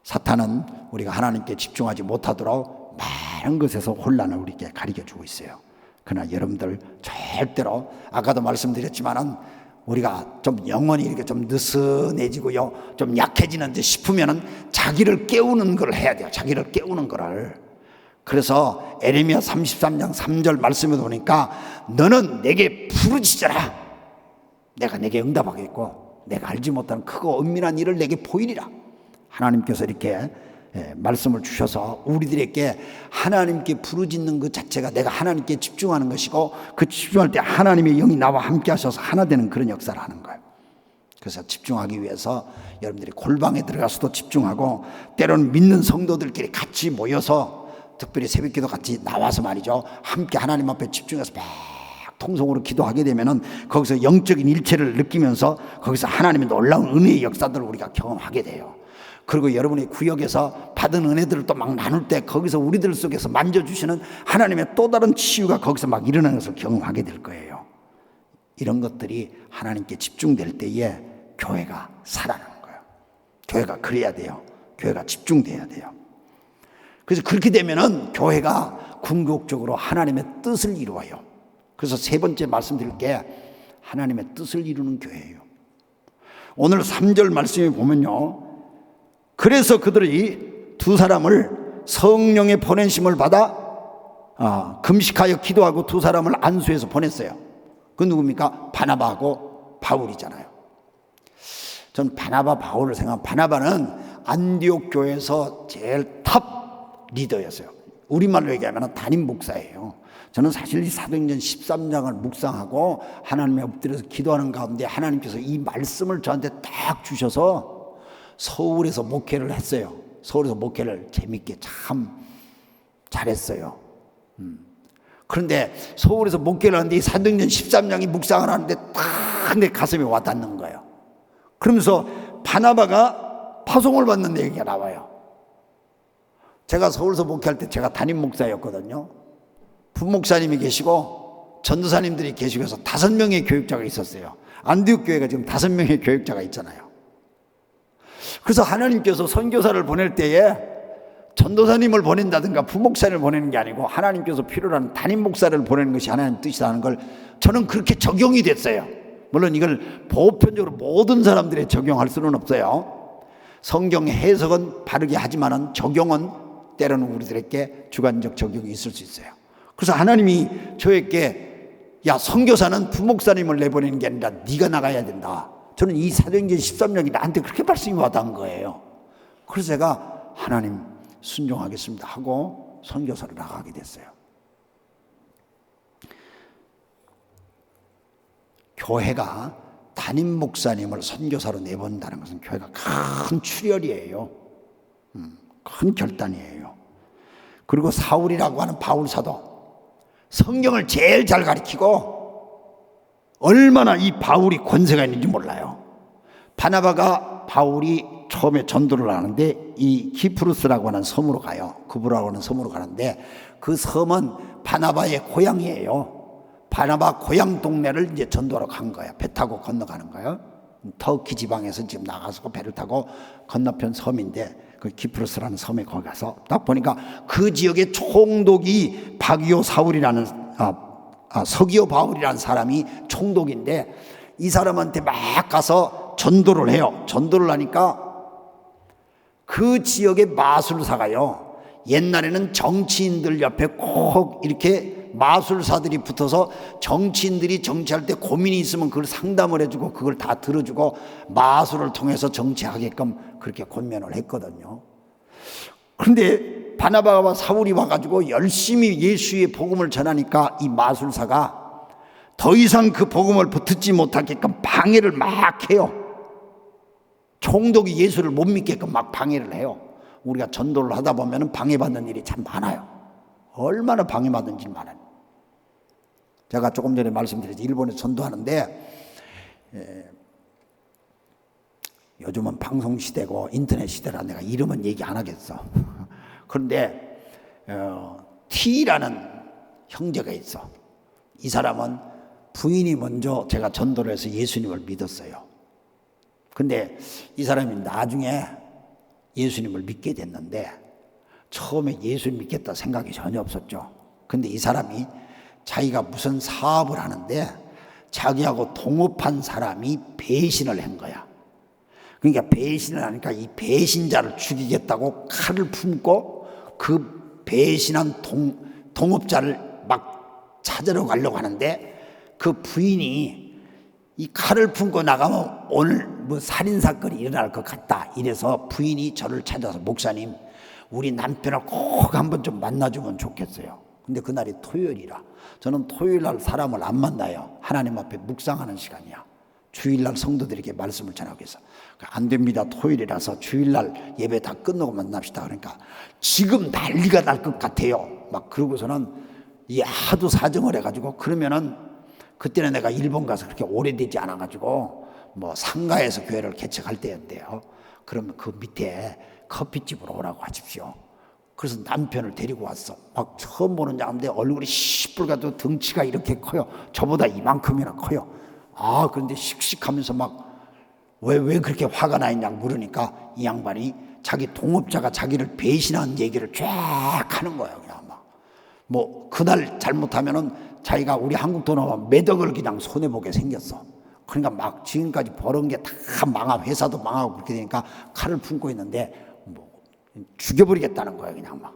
사탄은 우리가 하나님께 집중하지 못하도록 많은 것에서 혼란을 우리에게 가르쳐주고 있어요. 그러나 여러분들 절대로, 아까도 말씀드렸지만은 우리가 좀 영혼이 이렇게 좀 느슨해지고요, 좀 약해지는데 싶으면은 자기를 깨우는 걸 해야 돼요. 자기를 깨우는 거를. 그래서 에레미야 33장 3절 말씀에 보니까, 너는 내게 부르짖어라. 내가 내게 응답하겠고 내가 알지 못하는 크고 은밀한 일을 내게 보이리라. 하나님께서 이렇게 말씀을 주셔서 우리들에게 하나님께 부르짖는 것 자체가 내가 하나님께 집중하는 것이고, 그 집중할 때 하나님의 영이 나와 함께 하셔서 하나 되는 그런 역사를 하는 거예요. 그래서 집중하기 위해서 여러분들이 골방에 들어가서도 집중하고, 때로는 믿는 성도들끼리 같이 모여서, 특별히 새벽기도 같이 나와서 말이죠, 함께 하나님 앞에 집중해서 막 통성으로 기도하게 되면은 거기서 영적인 일체를 느끼면서 거기서 하나님의 놀라운 은혜의 역사들을 우리가 경험하게 돼요. 그리고 여러분의 구역에서 받은 은혜들을 또 막 나눌 때 거기서 우리들 속에서 만져주시는 하나님의 또 다른 치유가 거기서 막 일어나는 것을 경험하게 될 거예요. 이런 것들이 하나님께 집중될 때에 교회가 살아나는 거예요. 교회가 그래야 돼요. 교회가 집중돼야 돼요. 그래서 그렇게 되면은 교회가 궁극적으로 하나님의 뜻을 이루어요. 그래서 세 번째 말씀드릴 게 하나님의 뜻을 이루는 교회예요. 오늘 3절 말씀에 보면요, 그래서 그들이 두 사람을 성령의 보내심을 받아 금식하여 기도하고 두 사람을 안수해서 보냈어요. 그 누굽니까? 바나바하고 바울이잖아요. 전 바나바 바울을 생각하면, 바나바는 안디옥 교회에서 제일 탑 리더였어요. 우리말로 얘기하면 담임 목사예요. 저는 사실 이 사도행전 13장을 묵상하고 하나님에 엎드려서 기도하는 가운데 하나님께서 이 말씀을 저한테 딱 주셔서 서울에서 목회를 했어요. 서울에서 목회를 재밌게 참 잘했어요. 그런데 서울에서 목회를 하는데 이 사도행전 13장이 묵상을 하는데 딱 내 가슴에 와닿는 거예요. 그러면서 바나바가 파송을 받는 얘기가 나와요. 제가 서울서 목회할 때 제가 담임 목사였거든요. 부목사님이 계시고 전도사님들이 계시고 해서 5명의 교육자가 있었어요. 안디옥 교회가 지금 5명의 교육자가 있잖아요. 그래서 하나님께서 선교사를 보낼 때에 전도사님을 보낸다든가 부목사를 보내는 게 아니고 하나님께서 필요로 하는 담임 목사를 보내는 것이 하나님 뜻이라는 걸 저는 그렇게 적용이 됐어요. 물론 이걸 보편적으로 모든 사람들에 적용할 수는 없어요. 성경 해석은 바르게 하지만은 적용은 때로는 우리들에게 주관적 적용이 있을 수 있어요. 그래서 하나님이 저에게, 야, 선교사는 부목사님을 내보내는 게 아니라 네가 나가야 된다. 저는 이 사도행전 13장이 나한테 그렇게 말씀이 와닿은 거예요. 그래서 제가 하나님 순종하겠습니다 하고 선교사로 나가게 됐어요. 교회가 담임 목사님을 선교사로 내본다는 것은 교회가 큰 출혈이에요. 큰 결단이에요. 그리고 사울이라고 하는 바울사도 성경을 제일 잘 가르치고 얼마나 이 바울이 권세가 있는지 몰라요. 바나바가 바울이 처음에 전도를 하는데 이 키프루스라고 하는 섬으로 가요. 그브라고 하는 섬으로 가는데 그 섬은 바나바의 고향이에요. 바나바 고향 동네를 이제 전도하러 간 거야. 배 타고 건너가는 거예요. 터키 지방에서 지금 나가서 배를 타고 건너편 섬인데 그 키프루스라는 섬에 거기 가서 딱 보니까 그 지역의 총독이 바기오 사울이라는 서기오 바울이라는 사람이 총독인데 이 사람한테 막 가서 전도를 해요. 전도를 하니까 그 지역의 마술사가요. 옛날에는 정치인들 옆에 꼭 이렇게 마술사들이 붙어서 정치인들이 정치할 때 고민이 있으면 그걸 상담을 해주고 그걸 다 들어주고 마술을 통해서 정치하게끔 그렇게 권면을 했거든요. 그런데 바나바와 사울이 와가지고 열심히 예수의 복음을 전하니까 이 마술사가 더 이상 그 복음을 듣지 못하게끔 방해를 막 해요. 총독이 예수를 못 믿게끔 막 방해를 해요. 우리가 전도를 하다 보면 방해받는 일이 참 많아요. 얼마나 방해받는지 많아요. 제가 조금 전에 말씀드렸지 일본에 전도하는데 요즘은 방송 시대고 인터넷 시대라 내가 이름은 얘기 안 하겠어. 그런데 T라는 형제가 있어. 이 사람은 부인이 먼저 제가 전도를 해서 예수님을 믿었어요. 근데 이 사람이 나중에 예수님을 믿게 됐는데 처음에 예수 믿겠다 생각이 전혀 없었죠. 근데 이 사람이 자기가 무슨 사업을 하는데 자기하고 동업한 사람이 배신을 한 거야. 그러니까 배신을 하니까 이 배신자를 죽이겠다고 칼을 품고 그 배신한 동업자를 막 찾으러 가려고 하는데 그 부인이 이 칼을 품고 나가면 오늘 뭐 살인사건이 일어날 것 같다 이래서 부인이 저를 찾아서 목사님 우리 남편을 꼭 한번 좀 만나주면 좋겠어요. 근데 그날이 토요일이라 저는 토요일날 사람을 안 만나요. 하나님 앞에 묵상하는 시간이야. 주일날 성도들에게 말씀을 전하기 위해서. 안 됩니다. 토요일이라서 주일날 예배 다 끝나고 만납시다. 그러니까 지금 난리가 날 것 같아요. 막 그러고서는 이 하도 사정을 해가지고 그러면은 그때는 내가 일본 가서 그렇게 오래되지 않아가지고 뭐 상가에서 교회를 개척할 때였대요. 그러면 그 밑에 커피집으로 오라고 하십시오. 그래서 남편을 데리고 왔어. 막 처음 보는 양인데 얼굴이 시뻘겋고 덩치가 이렇게 커요. 저보다 이만큼이나 커요. 아 그런데 씩씩하면서 막 왜 그렇게 화가 나 있냐고 물으니까 이 양반이 자기 동업자가 자기를 배신한 얘기를 쫙 하는 거예요. 그냥 막 뭐 그날 잘못하면은 자기가 우리 한국 돈으로 몇 억을 그냥 손해보게 생겼어. 그러니까 막 지금까지 벌은 게 다 망하고 회사도 망하고 그렇게 되니까 칼을 품고 있는데 뭐 죽여버리겠다는 거예요. 그냥 막.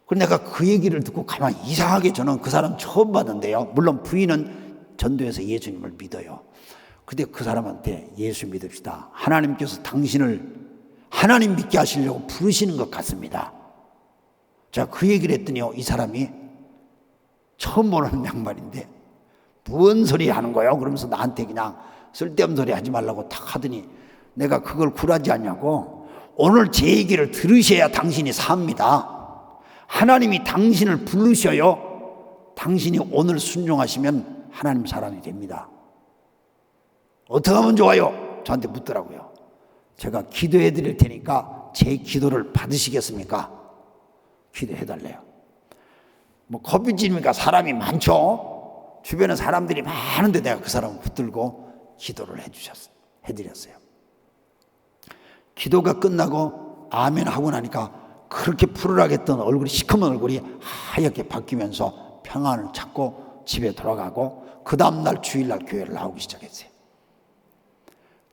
그래서 내가 그 얘기를 듣고 가만히 이상하게 저는 그 사람 처음 봤는데요. 물론 부인은 전도해서 예수님을 믿어요. 근데 그 사람한테 예수 믿읍시다. 하나님께서 당신을 하나님 믿게 하시려고 부르시는 것 같습니다. 제가 그 얘기를 했더니요. 이 사람이 처음 보는 양반인데 뭔 소리 하는 거예요? 그러면서 나한테 그냥 쓸데없는 소리 하지 말라고 탁 하더니 내가 그걸 굴하지 않냐고 오늘 제 얘기를 들으셔야 당신이 삽니다. 하나님이 당신을 부르셔요. 당신이 오늘 순종하시면 하나님 사람이 됩니다. 어떻게 하면 좋아요? 저한테 묻더라고요. 제가 기도해 드릴 테니까 제 기도를 받으시겠습니까? 기도해 달래요. 뭐 커피집이니까 사람이 많죠. 주변에 사람들이 많은데 내가 그 사람을 붙들고 기도를 해드렸어요. 기도가 끝나고 아멘 하고 나니까 그렇게 푸르락했던 얼굴이 시커먼 얼굴이 하얗게 바뀌면서 평안을 찾고 집에 돌아가고 그 다음날 주일날 교회를 나오기 시작했어요.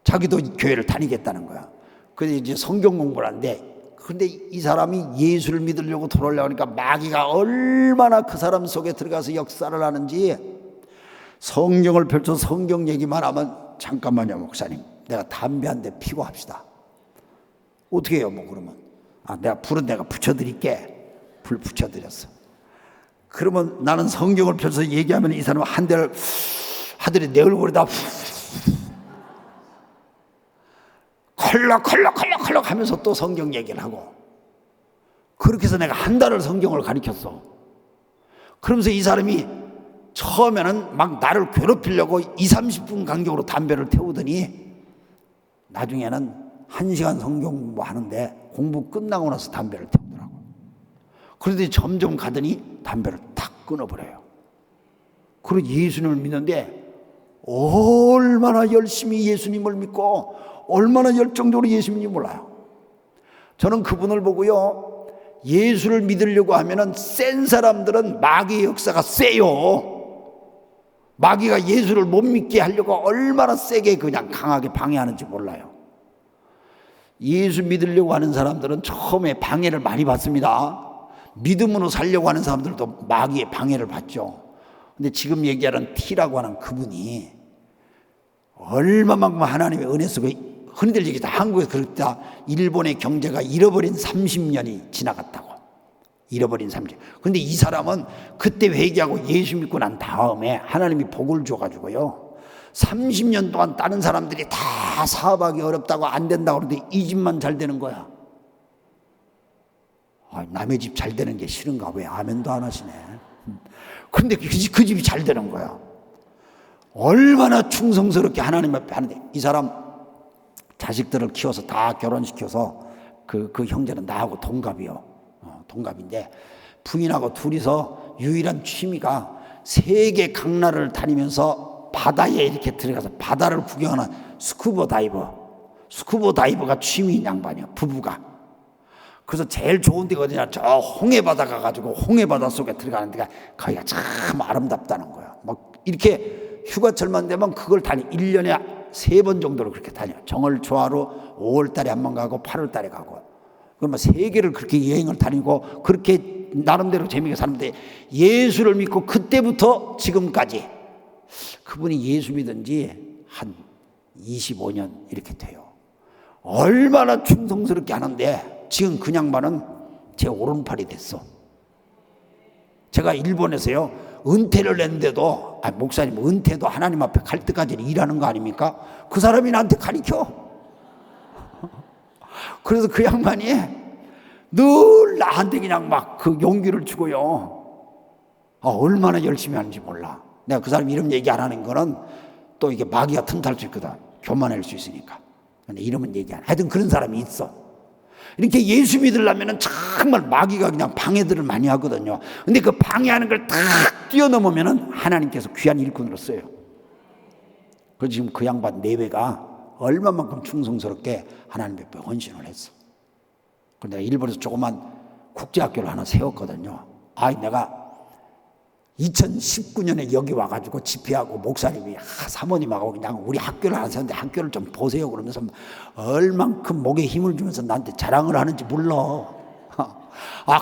자기도 교회를 다니겠다는 거야. 그래서 이제 성경 공부를 하는데 근데 이 사람이 예수를 믿으려고 돌아오려고 하니까 마귀가 얼마나 그 사람 속에 들어가서 역사를 하는지 성경을 펼쳐 성경 얘기만 하면 잠깐만요 목사님 내가 담배 한 대 피고 합시다. 어떻게 해요 뭐 그러면 내가 불은 내가 붙여드릴게. 불 붙여드렸어. 그러면 나는 성경을 펼쳐서 얘기하면 이 사람은 한 대를 하더니 내 얼굴에다 컬럭 하면서 또 성경 얘기를 하고, 그렇게 해서 내가 한 달을 성경을 가르쳤어. 그러면서 이 사람이 처음에는 막 나를 괴롭히려고 20-30분 간격으로 담배를 태우더니 나중에는 1시간 성경 공부하는데 공부 끝나고 나서 담배를 태우더라고. 그러더니 점점 가더니 담배를 탁 끊어버려요. 그리고 예수님을 믿는데 얼마나 열심히 예수님을 믿고 얼마나 열정적으로 예수님인지 몰라요. 저는 그분을 보고요, 예수를 믿으려고 하면은 센 사람들은 마귀의 역사가 세요. 마귀가 예수를 못 믿게 하려고 얼마나 세게 그냥 강하게 방해하는지 몰라요. 예수 믿으려고 하는 사람들은 처음에 방해를 많이 받습니다. 믿음으로 살려고 하는 사람들도 마귀의 방해를 받죠. 근데 지금 얘기하는 T라고 하는 그분이 얼마만큼 하나님의 은혜 속에 흔들 얘기다. 한국에서 그렇다. 일본의 경제가 잃어버린 30년이 지나갔다고. 잃어버린 30년. 근데 이 사람은 그때 회개하고 예수 믿고 난 다음에 하나님이 복을 줘가지고요, 30년 동안 다른 사람들이 다 사업하기 어렵다고 안 된다고 그러는데 이 집만 잘 되는 거야. 남의 집 잘 되는 게 싫은가? 왜 아멘도 안 하시네. 근데 그 집이 잘 되는 거야. 얼마나 충성스럽게 하나님 앞에 하는데, 이 사람 자식들을 키워서 다 결혼시켜서 그 형제는 나하고 동갑이요. 동갑인데 부인하고 둘이서 유일한 취미가 세계 강나라를 다니면서 바다에 이렇게 들어가서 바다를 구경하는 스쿠버 다이버가 취미인 양반이야, 부부가. 그래서 제일 좋은 데가 어디냐, 저 홍해바다 가가지고 홍해바다 속에 들어가는 데가 거기가 참 아름답다는 거야. 막 이렇게 휴가철만 되면 그걸 1년에 3번 정도로 그렇게 다녀. 정월 초하루 5월달에 한 번 가고 8월달에 가고. 그러면 세계를 그렇게 여행을 다니고 그렇게 나름대로 재미있게 사는데, 예수를 믿고 그때부터 지금까지 그분이 예수 믿은 지 한 25년 이렇게 돼요. 얼마나 충성스럽게 하는데 지금 그 양반은 제 오른팔이 됐어. 제가 일본에서요 은퇴를 냈는데도, 목사님 은퇴도 하나님 앞에 갈 때까지 일하는 거 아닙니까? 그 사람이 나한테 가르쳐. 그래서 그 양반이 늘 나한테 그냥 막 그 용기를 주고요, 얼마나 열심히 하는지 몰라. 내가 그 사람 이름 얘기 안 하는 거는 또 이게 마귀가 틈탈 수 있거든. 교만할 수 있으니까. 근데 이름은 얘기 안 해. 하여튼 그런 사람이 있어. 이렇게 예수 믿으려면 정말 마귀가 그냥 방해들을 많이 하거든요. 근데 그 방해하는 걸 딱 뛰어넘으면 하나님께서 귀한 일꾼으로 써요. 그래서 지금 그 양반 내외가 얼마만큼 충성스럽게 하나님 앞에 헌신을 했어. 그런데 내가 일본에서 조그만 국제학교를 하나 세웠거든요. 내가 2019년에 여기 와가지고 집회하고 목사님이 사모님하고 그냥 우리 학교를 하나 세웠는데 학교를 좀 보세요 그러면서 얼만큼 목에 힘을 주면서 나한테 자랑을 하는지 몰라.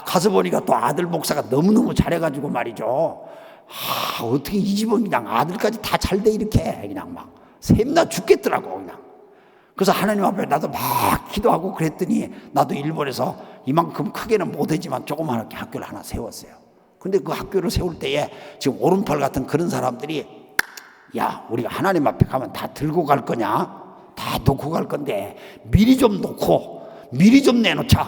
가서 보니까 또 아들 목사가 너무너무 잘해가지고 말이죠. 어떻게 이 집은 그냥 아들까지 다 잘 돼 이렇게 그냥 막 샘나 죽겠더라고 그냥. 그래서 하나님 앞에 나도 막 기도하고 그랬더니 나도 일본에서 이만큼 크게는 못하지만 조그맣게 학교를 하나 세웠어요. 근데 그 학교를 세울 때에 지금 오른팔 같은 그런 사람들이, 야 우리가 하나님 앞에 가면 다 들고 갈 거냐? 다 놓고 갈 건데 미리 좀 놓고 미리 좀 내놓자.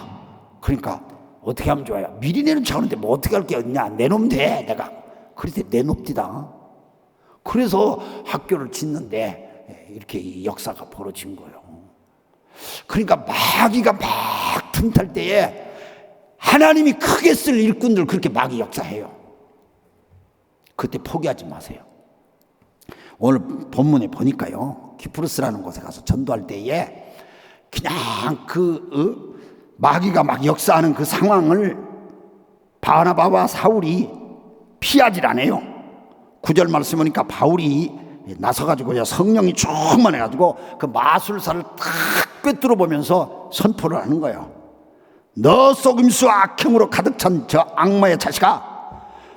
그러니까 어떻게 하면 좋아요? 미리 내놓자 하는데 뭐 어떻게 할 게 없냐? 내놓으면 돼. 내가 그럴 때 내놓읍디다. 그래서 학교를 짓는데 이렇게 이 역사가 벌어진 거예요. 그러니까 마귀가 막 틈탈 때에 하나님이 크게 쓸 일꾼들 그렇게 마귀 역사해요. 그때 포기하지 마세요. 오늘 본문에 보니까요, 키프로스라는 곳에 가서 전도할 때에 그냥 마귀가 막 역사하는 그 상황을 바나바와 사울이 피하질 않아요. 9절 말씀 보니까 바울이 나서가지고 성령이 충만해가지고 그 마술사를 딱 꿰뚫어 보면서 선포를 하는 거예요. 너 속임수와 악행으로 가득 찬 저 악마의 자식아,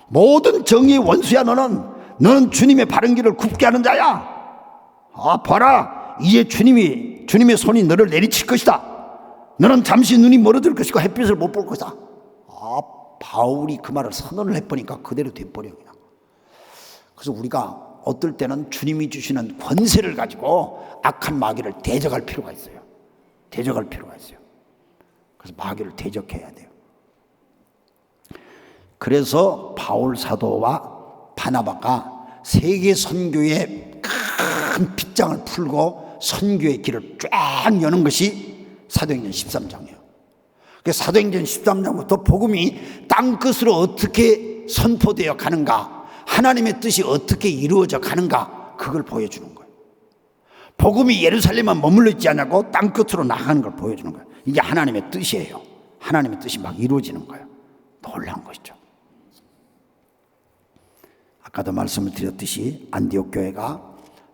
모든 정의의 원수야. 너는 주님의 바른 길을 굽게 하는 자야. 봐라, 이제 주님의 손이 너를 내리칠 것이다. 너는 잠시 눈이 멀어질 것이고 햇빛을 못 볼 것이다. 바울이 그 말을 선언을 해버리니까 그대로 돼버려 그냥. 그래서 우리가 어떨 때는 주님이 주시는 권세를 가지고 악한 마귀를 대적할 필요가 있어요. 대적할 필요가 있어요. 그래서 마귀를 대적해야 돼요. 그래서 바울 사도와 바나바가 세계 선교의 큰 빗장을 풀고 선교의 길을 쫙 여는 것이 사도행전 13장이에요. 그래서 사도행전 13장부터 복음이 땅끝으로 어떻게 선포되어 가는가, 하나님의 뜻이 어떻게 이루어져 가는가, 그걸 보여주는 거예요. 복음이 예루살렘만 머물러 있지 않고 땅끝으로 나가는 걸 보여주는 거예요. 이게 하나님의 뜻이에요. 하나님의 뜻이 막 이루어지는 거예요. 놀라운 것이죠. 아까도 말씀을 드렸듯이 안디옥 교회가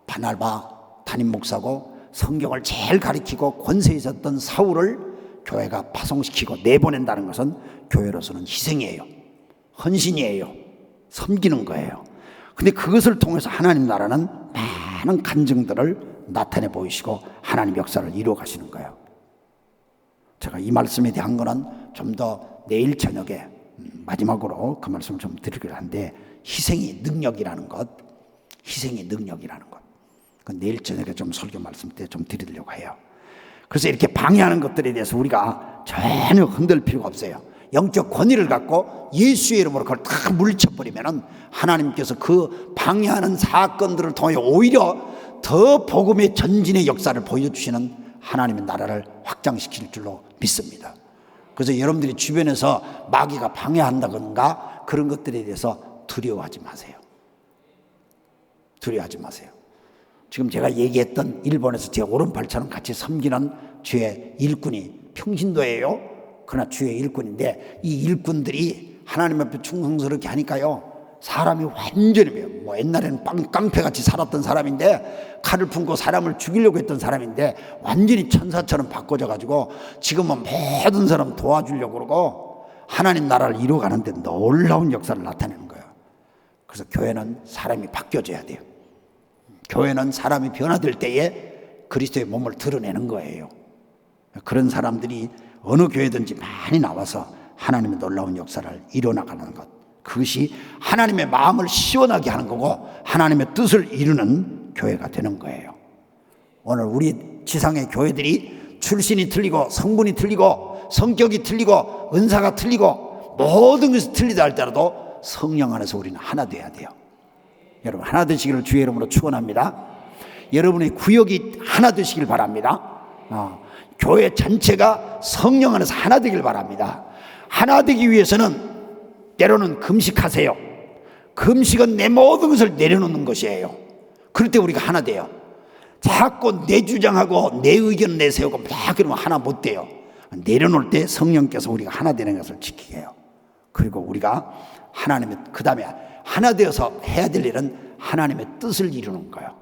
바나바 담임 목사고 성경을 제일 가리키고 권세 있었던 사울을 교회가 파송시키고 내보낸다는 것은 교회로서는 희생이에요. 헌신이에요. 섬기는 거예요. 근데 그것을 통해서 하나님 나라는 많은 간증들을 나타내 보이시고 하나님 역사를 이루어 가시는 거예요. 제가 이 말씀에 대한 거는 좀 더 내일 저녁에 마지막으로 그 말씀을 좀 드리기로 한데, 희생이 능력이라는 것, 희생이 능력이라는 것, 그 내일 저녁에 좀 설교 말씀 때 좀 드리려고 해요. 그래서 이렇게 방해하는 것들에 대해서 우리가 전혀 흔들 필요가 없어요. 영적 권위를 갖고 예수의 이름으로 그걸 다 물리쳐버리면은 하나님께서 그 방해하는 사건들을 통해 오히려 더 복음의 전진의 역사를 보여주시는 하나님의 나라를 확장시킬 줄로 믿습니다. 그래서 여러분들이 주변에서 마귀가 방해한다든가 그런 것들에 대해서 두려워하지 마세요. 두려워하지 마세요. 지금 제가 얘기했던 일본에서 제 오른팔처럼 같이 섬기는 주의 일꾼이 평신도예요. 그러나 주의 일꾼인데 이 일꾼들이 하나님 앞에 충성스럽게 하니까요, 사람이 완전히 뭐 옛날에는 깡패같이 살았던 사람인데, 칼을 품고 사람을 죽이려고 했던 사람인데 완전히 천사처럼 바꿔져 가지고 지금은 모든 사람 도와주려고 그러고 하나님 나라를 이루어가는데 놀라운 역사를 나타내는 거예요. 그래서 교회는 사람이 바뀌어져야 돼요. 교회는 사람이 변화될 때에 그리스도의 몸을 드러내는 거예요. 그런 사람들이 어느 교회든지 많이 나와서 하나님의 놀라운 역사를 이뤄나가는 것, 그것이 하나님의 마음을 시원하게 하는 거고 하나님의 뜻을 이루는 교회가 되는 거예요. 오늘 우리 지상의 교회들이 출신이 틀리고 성분이 틀리고 성격이 틀리고 은사가 틀리고 모든 것이 틀리다 할지라도 성령 안에서 우리는 하나 돼야 돼요. 여러분 하나 되시기를 주의 이름으로 축원합니다. 여러분의 구역이 하나 되시길 바랍니다. 교회 전체가 성령 안에서 하나 되길 바랍니다. 하나 되기 위해서는 때로는 금식하세요. 금식은 내 모든 것을 내려놓는 것이에요. 그럴 때 우리가 하나 돼요. 자꾸 내 주장하고 내 의견을 내세우고 막 그러면 하나 못 돼요. 내려놓을 때 성령께서 우리가 하나 되는 것을 지키게 해요. 그리고 우리가 하나님의 그 다음에 하나 되어서 해야 될 일은 하나님의 뜻을 이루는 거예요.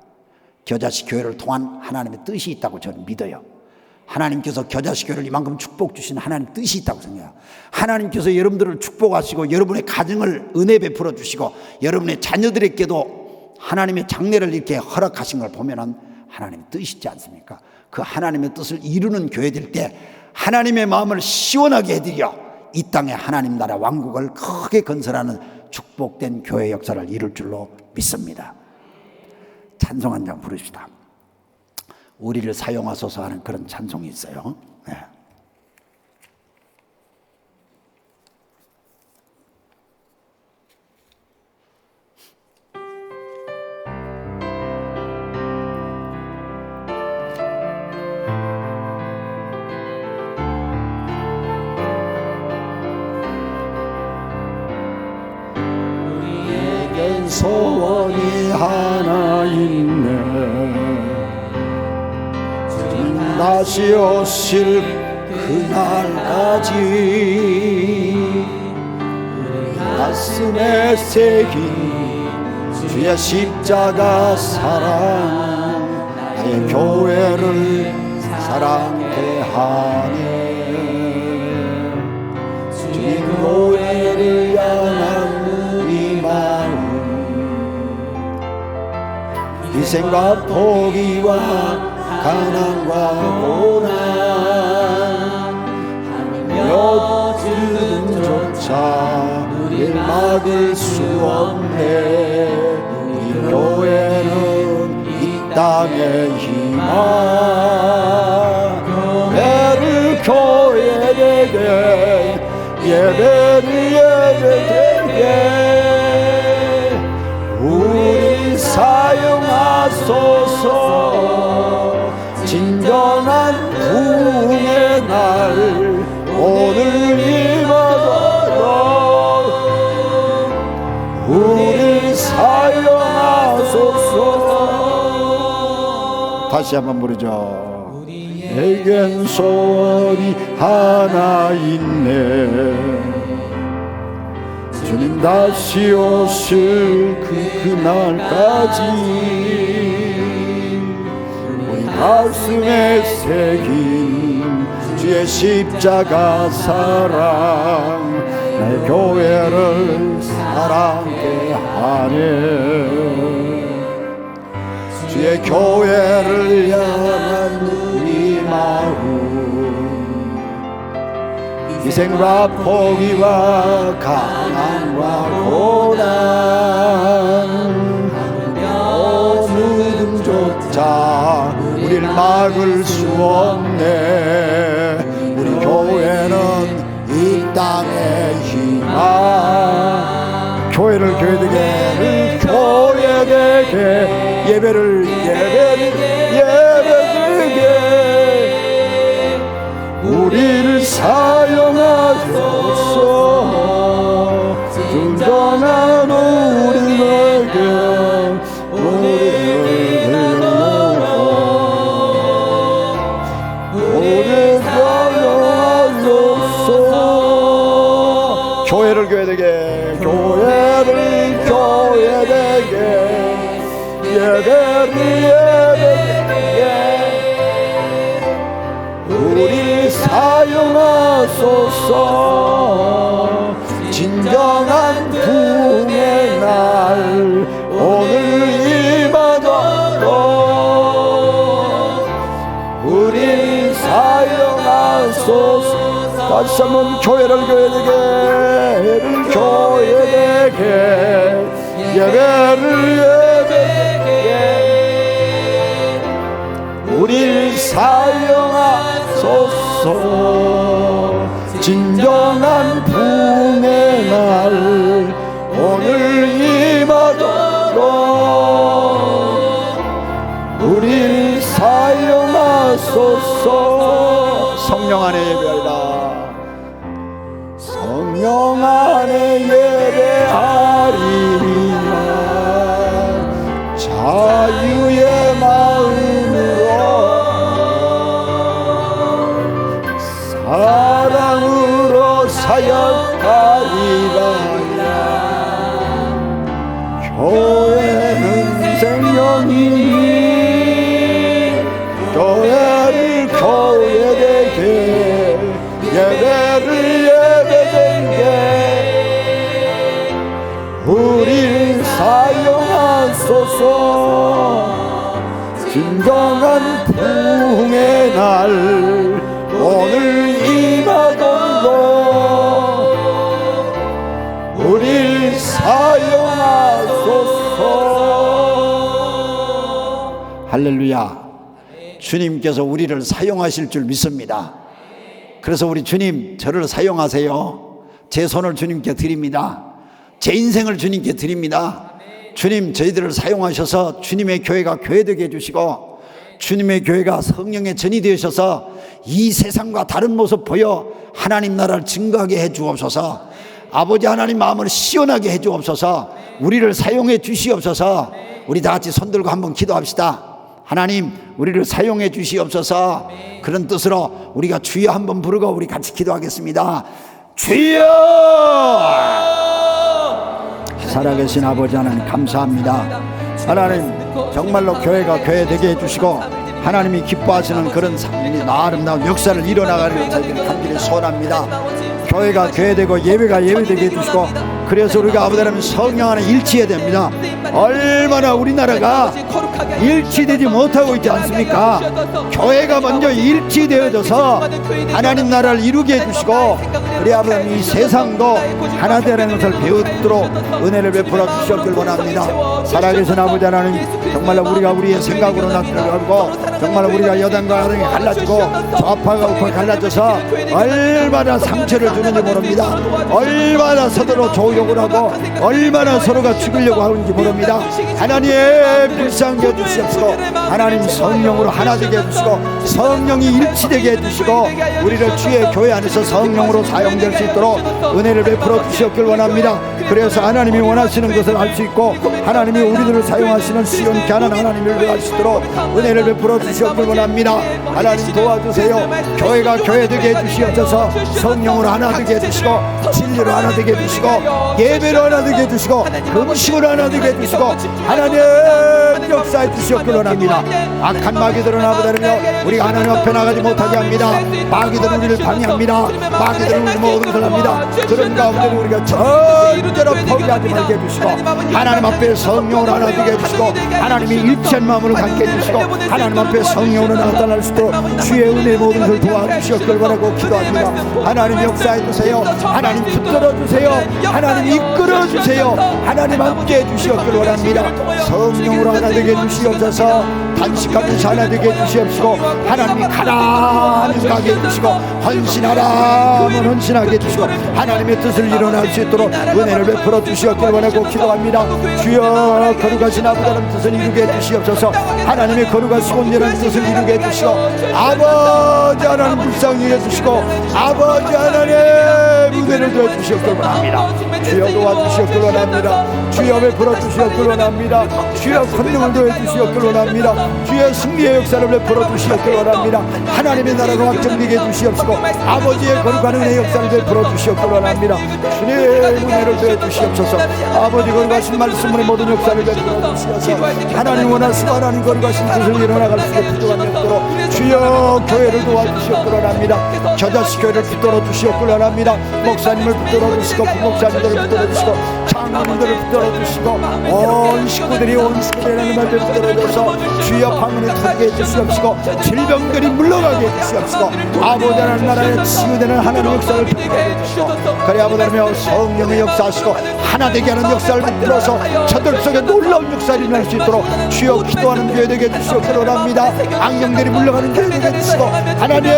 겨자씨 교회를 통한 하나님의 뜻이 있다고 저는 믿어요. 하나님께서 겨자씨 교회를 이만큼 축복 주신 하나님 뜻이 있다고 생각해요. 하나님께서 여러분들을 축복하시고 여러분의 가정을 은혜 베풀어 주시고 여러분의 자녀들에게도 하나님의 장래를 이렇게 허락하신 걸 보면은 하나님의 뜻이 있지 않습니까? 그 하나님의 뜻을 이루는 교회될 때 하나님의 마음을 시원하게 해드려 이 땅에 하나님 나라 왕국을 크게 건설하는 축복된 교회 역사를 이룰 줄로 믿습니다. 찬송 한 장 부르시다. 우리를 사용하소서 하는 그런 찬송이 있어요. 네. 우리에겐 소원이 하나 있네. 다시 오실 그날까지 가슴에 새긴 주의 십자가 사랑, 나의 교회를 사랑케 하네. 주님 교회를 향한 우리 마음, 희생과 포기와 가난과 고난 하며 지금조차 우릴 막을 수 없네. 우리 교회 땅의 희망 예배를 교회되게 예배를 예배되게 우리 사용하소서 진정한 부흥의 날 오늘 임하도록 우리 사용하소서. 다시 한번 부르죠. 내겐 소원이 하나 있네 주님 다시 오실 그날까지 우리 가슴에 새긴 주의 십자가 사랑 내 교회를 사랑케 하네 주의 교회를 향한 우리 마음 희생과 포기와 가난과 고난 어느 든조차 우릴 막을 수 없네 우리 교회는 이 땅의 희망 교회를 교회되게 교회되게 예배를 우리를 사용하소서 순전한 우리에게 우리를 사용하소서 교회를 교회되게 교회를 교회되게 예배를 예배되게 우리 사용하소서 진정한 부흥의 날 오늘 임하도록 우리 사용하소서 다시 한번 교회를 교회되게 예배를 우리를 사용하소서 진정한 부흥의 날 오늘 임하도록 우리를 사용하소서 성령 안에 예배하리라 성령 안에 예배하리라 자유의 마음으로 사랑으로 사역하리라 교회는 생명이니 교회를 교회되게 예배를 예배되게 우리를 사용하소서 진정한 부흥의 날 오늘 임하도록 우리를 사용하소서 할렐루야. 주님께서 우리를 사용하실 줄 믿습니다. 그래서 우리 주님 저를 사용하세요. 제 손을 주님께 드립니다. 제 인생을 주님께 드립니다. 주님 저희들을 사용하셔서 주님의 교회가 교회되게 해주시고 주님의 교회가 성령의 전이 되셔서 이 세상과 다른 모습 보여 하나님 나라를 증거하게 해 주옵소서. 아버지 하나님 마음을 시원하게 해 주옵소서. 우리를 사용해 주시옵소서. 우리 다 같이 손 들고 한번 기도합시다. 하나님 우리를 사용해 주시옵소서. 그런 뜻으로 우리가 주여 한번 부르고 우리 같이 기도하겠습니다. 주여! 살아계신 아버지 하나님 감사합니다. 하나님 정말로 교회가 교회되게 해주시고 하나님이 기뻐하시는 그런 아름다운 역사를 일어나가는 저희들이 간절히 소원합니다. 교회가 교회되고 예배가 예배되게 해주시고 그래서 우리가 아버지 하나님 성령 안에 일치해야 됩니다. 얼마나 우리나라가 일치되지 못하고 있지 않습니까? 교회가 먼저 일치되어져서 하나님 나라를 이루게 해주시고, 우리 아버지 이 세상도 하나 되라는 것을 배우도록 은혜를 베풀어 주시옵길 원합니다. 살아계신 아버지 하나님, 정말로 우리가 우리의 생각으로 나타나고, 정말 우리가 여당과 야당이 갈라지고 좌파가 우파 갈라져서 얼마나 상처를 주는지 모릅니다. 얼마나 서로 조욕을 하고 얼마나 서로가 죽이려고 하는지 모릅니다. 하나님 불쌍히 해주시옵시고, 하나님 성령으로 하나 되게 해주시고, 성령이 일치되게 해주시고, 우리를 주의 교회 안에서 성령으로 사용될 수 있도록 은혜를 베풀어 주시옵길 원합니다. 그래서 하나님이 원하시는 것을 알 수 있고, 하나님이 우리들을 사용하시는 시온 가난 하나님을 알 수 있도록 은혜를 베풀어 주시옵길 원합니다. 하나님 도와주세요. 교회가 교회되게 해주시옵소서. 성령으로 하나 되게 해주시고, 진리로 하나 되게 해주시고, 예배로 하나 되게 해주시고, 음식으로 하나 되게 해주시고, 하나님 역사해 주시옵길 원합니다. 악한 마귀들은 아버지는요, 우리가 하나님 앞에 나가지 못하게 합니다. 마귀들은 우리를 방해합니다. 마귀들은 우리 모든 것을 합니다. 그런 가운데 우리가 절대로 포기하지 말게 해주시고, 하나님 앞에 성령으로 하나 되게 해주시고, 하나님이 일치한 마음으로 갖게 해주시고, 하나님 앞에 성령으로 나타날 수 있도록 주의 은혜 모든 것을 도와주시옵길 바라고 기도합니다. 하나님 역사해 주세요. 하나님 붙들어 주세요. 하나님 이끌어 주세요. 하나님 함께 해주시옵길 원합니다. 성령으로 하나 되게 해주시옵소서. 단식하면서 하나 되게 해주시옵시고, 하나님이 가라 하면 가게 해주시고, 헌신하라 하면 헌신하게 해주시고, 하나님의 뜻을 일어날 수 있도록 은혜를 베풀어 주시옵길 원하고 기도합니다. 주여, 거룩하신 아버지 하나님 뜻을 이루게 해주시옵소서. 하나님의 거룩하시고 온전한 뜻을 이루게 해주시고, 아버지 하나님 불쌍히 해주시고, 아버지 하나님 은혜를 도와주시옵길 원합니다. 주여 도와주시옵길 원합니다. 주여 베풀어 주시옵길 원합니다. 주여 권능을 도와주시옵길 원합니다. 주의 승리의 역사를 베풀어 주시옵길 원합니다. 하나님의 나라가 확정되게 해주시옵시고, 아버지의 거룩한 은혜의 역사를 베풀어 주시옵길 원합니다. 주님의 은혜를 도와주시옵소서. 아버지 거룩하신 말씀으로 모든 역사를 베풀어 주시옵소서. 하나님 원하시고 하나님 거룩하신 뜻을 일어나갈 수 있게 부족한 없도록 주여 교회를 도와주시옵길 원합니다. 저자식 교회를 붙들어 주시옵길 원합니다. 목사님을 붙들어 주시고, 부목사님들을 붙들어 주시고, 장로님들을 붙들어 주시고, 온 식구들이 하나님 앞에 붙들어줘서 주여 방문에 들게 해주시옵시고, 질병들이 물러가게 해주시옵시고, 아버지 하나님 나라에 치유되는 하나님의 역사를 베풀어 주시고, 그래 아버지 하나님 성령의 역사하시고 하나 되게 하는 역사를 만들어서 저들 속에 놀라운 역사를 일어날 수 있도록 주여 기도하는 교회 되게 해주시옵기를 원합니다. 악령들이 물러가는 교회 되게 해주시고, 하나님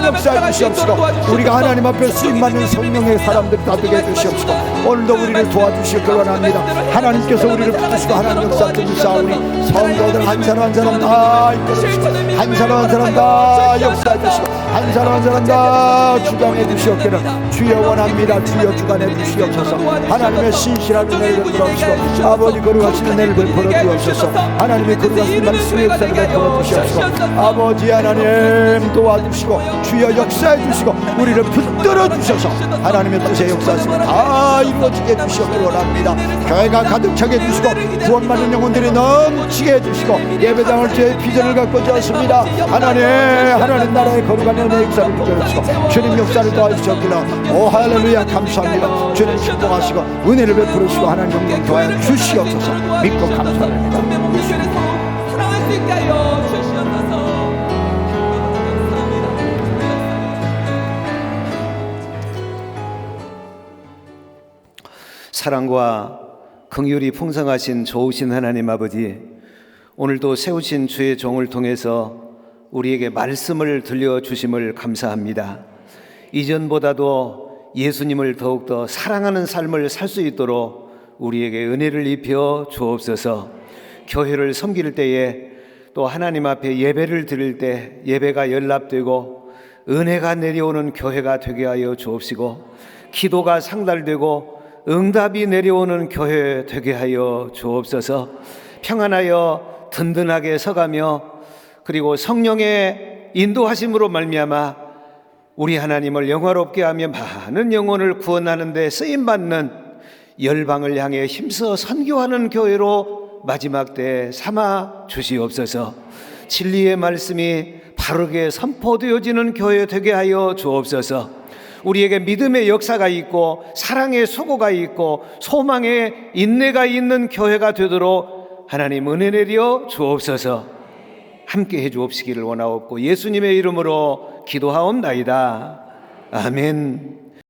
역사해 주시옵시고, 우리가 하나님 앞에 쓰임받는 성령의 사람들이 다 되게 해주시옵시고, 오늘도 우리를 도와주시옵기를 원합니다. 하나님께서 우리를 붙드시고 하나님 역사 주시사오니 성도들 한 사람 한 사람 다 이끌어주시고, 한 사람 한 사람 다 역사해 주시고, 한 사람 한 사람 다 주관해 주시옵기를 주여 원합니다. 주여 주관해 주시옵소서. 하나님의 신실한 은혜를 베풀어 주시고, 아버지 거룩하신 은혜를 베풀어 주옵소서. 하나님의 거룩하신 말씀의 역사를 베풀어 주시옵시고, 아버지 하나님 도와주시고, 주여 역사해 주시고, 우리를 붙들어 주셔서 하나님의 뜻의 역사하시면 다 이루어지게 해주시옵기를 원합니다. 교회가 가득 차게 해주시고, 구원받는 영혼들이 넘치게 해주시고, 예배당을 주의 비전을 갖고 되었습니다. 하나님 나라의 거룩한 은혜의 역사를 베풀어주시고, 주님 역사를 도와주셨기를 오 할렐루야 감사합니다. 주님 축복하시고 은혜를 베풀으시고 하나님 영광 도와여 주시옵소서. 믿고 감사합니다. 사랑과 긍휼이 풍성하신 좋으신 하나님 아버지, 오늘도 세우신 주의 종을 통해서 우리에게 말씀을 들려주심을 감사합니다. 이전보다도 예수님을 더욱더 사랑하는 삶을 살 수 있도록 우리에게 은혜를 입혀 주옵소서. 교회를 섬길 때에 또 하나님 앞에 예배를 드릴 때 예배가 연락되고 은혜가 내려오는 교회가 되게 하여 주옵시고, 기도가 상달되고 응답이 내려오는 교회 되게 하여 주옵소서. 평안하여 든든하게 서가며, 그리고 성령의 인도하심으로 말미암아 우리 하나님을 영화롭게 하며 많은 영혼을 구원하는 데 쓰임받는 열방을 향해 힘써 선교하는 교회로 마지막 때 삼아 주시옵소서. 진리의 말씀이 바르게 선포되어지는 교회 되게 하여 주옵소서. 우리에게 믿음의 역사가 있고 사랑의 수고가 있고 소망의 인내가 있는 교회가 되도록 하나님 은혜 내려 주옵소서. 함께 해 주옵시기를 원하옵고 예수님의 이름으로 기도하옵나이다. 아멘.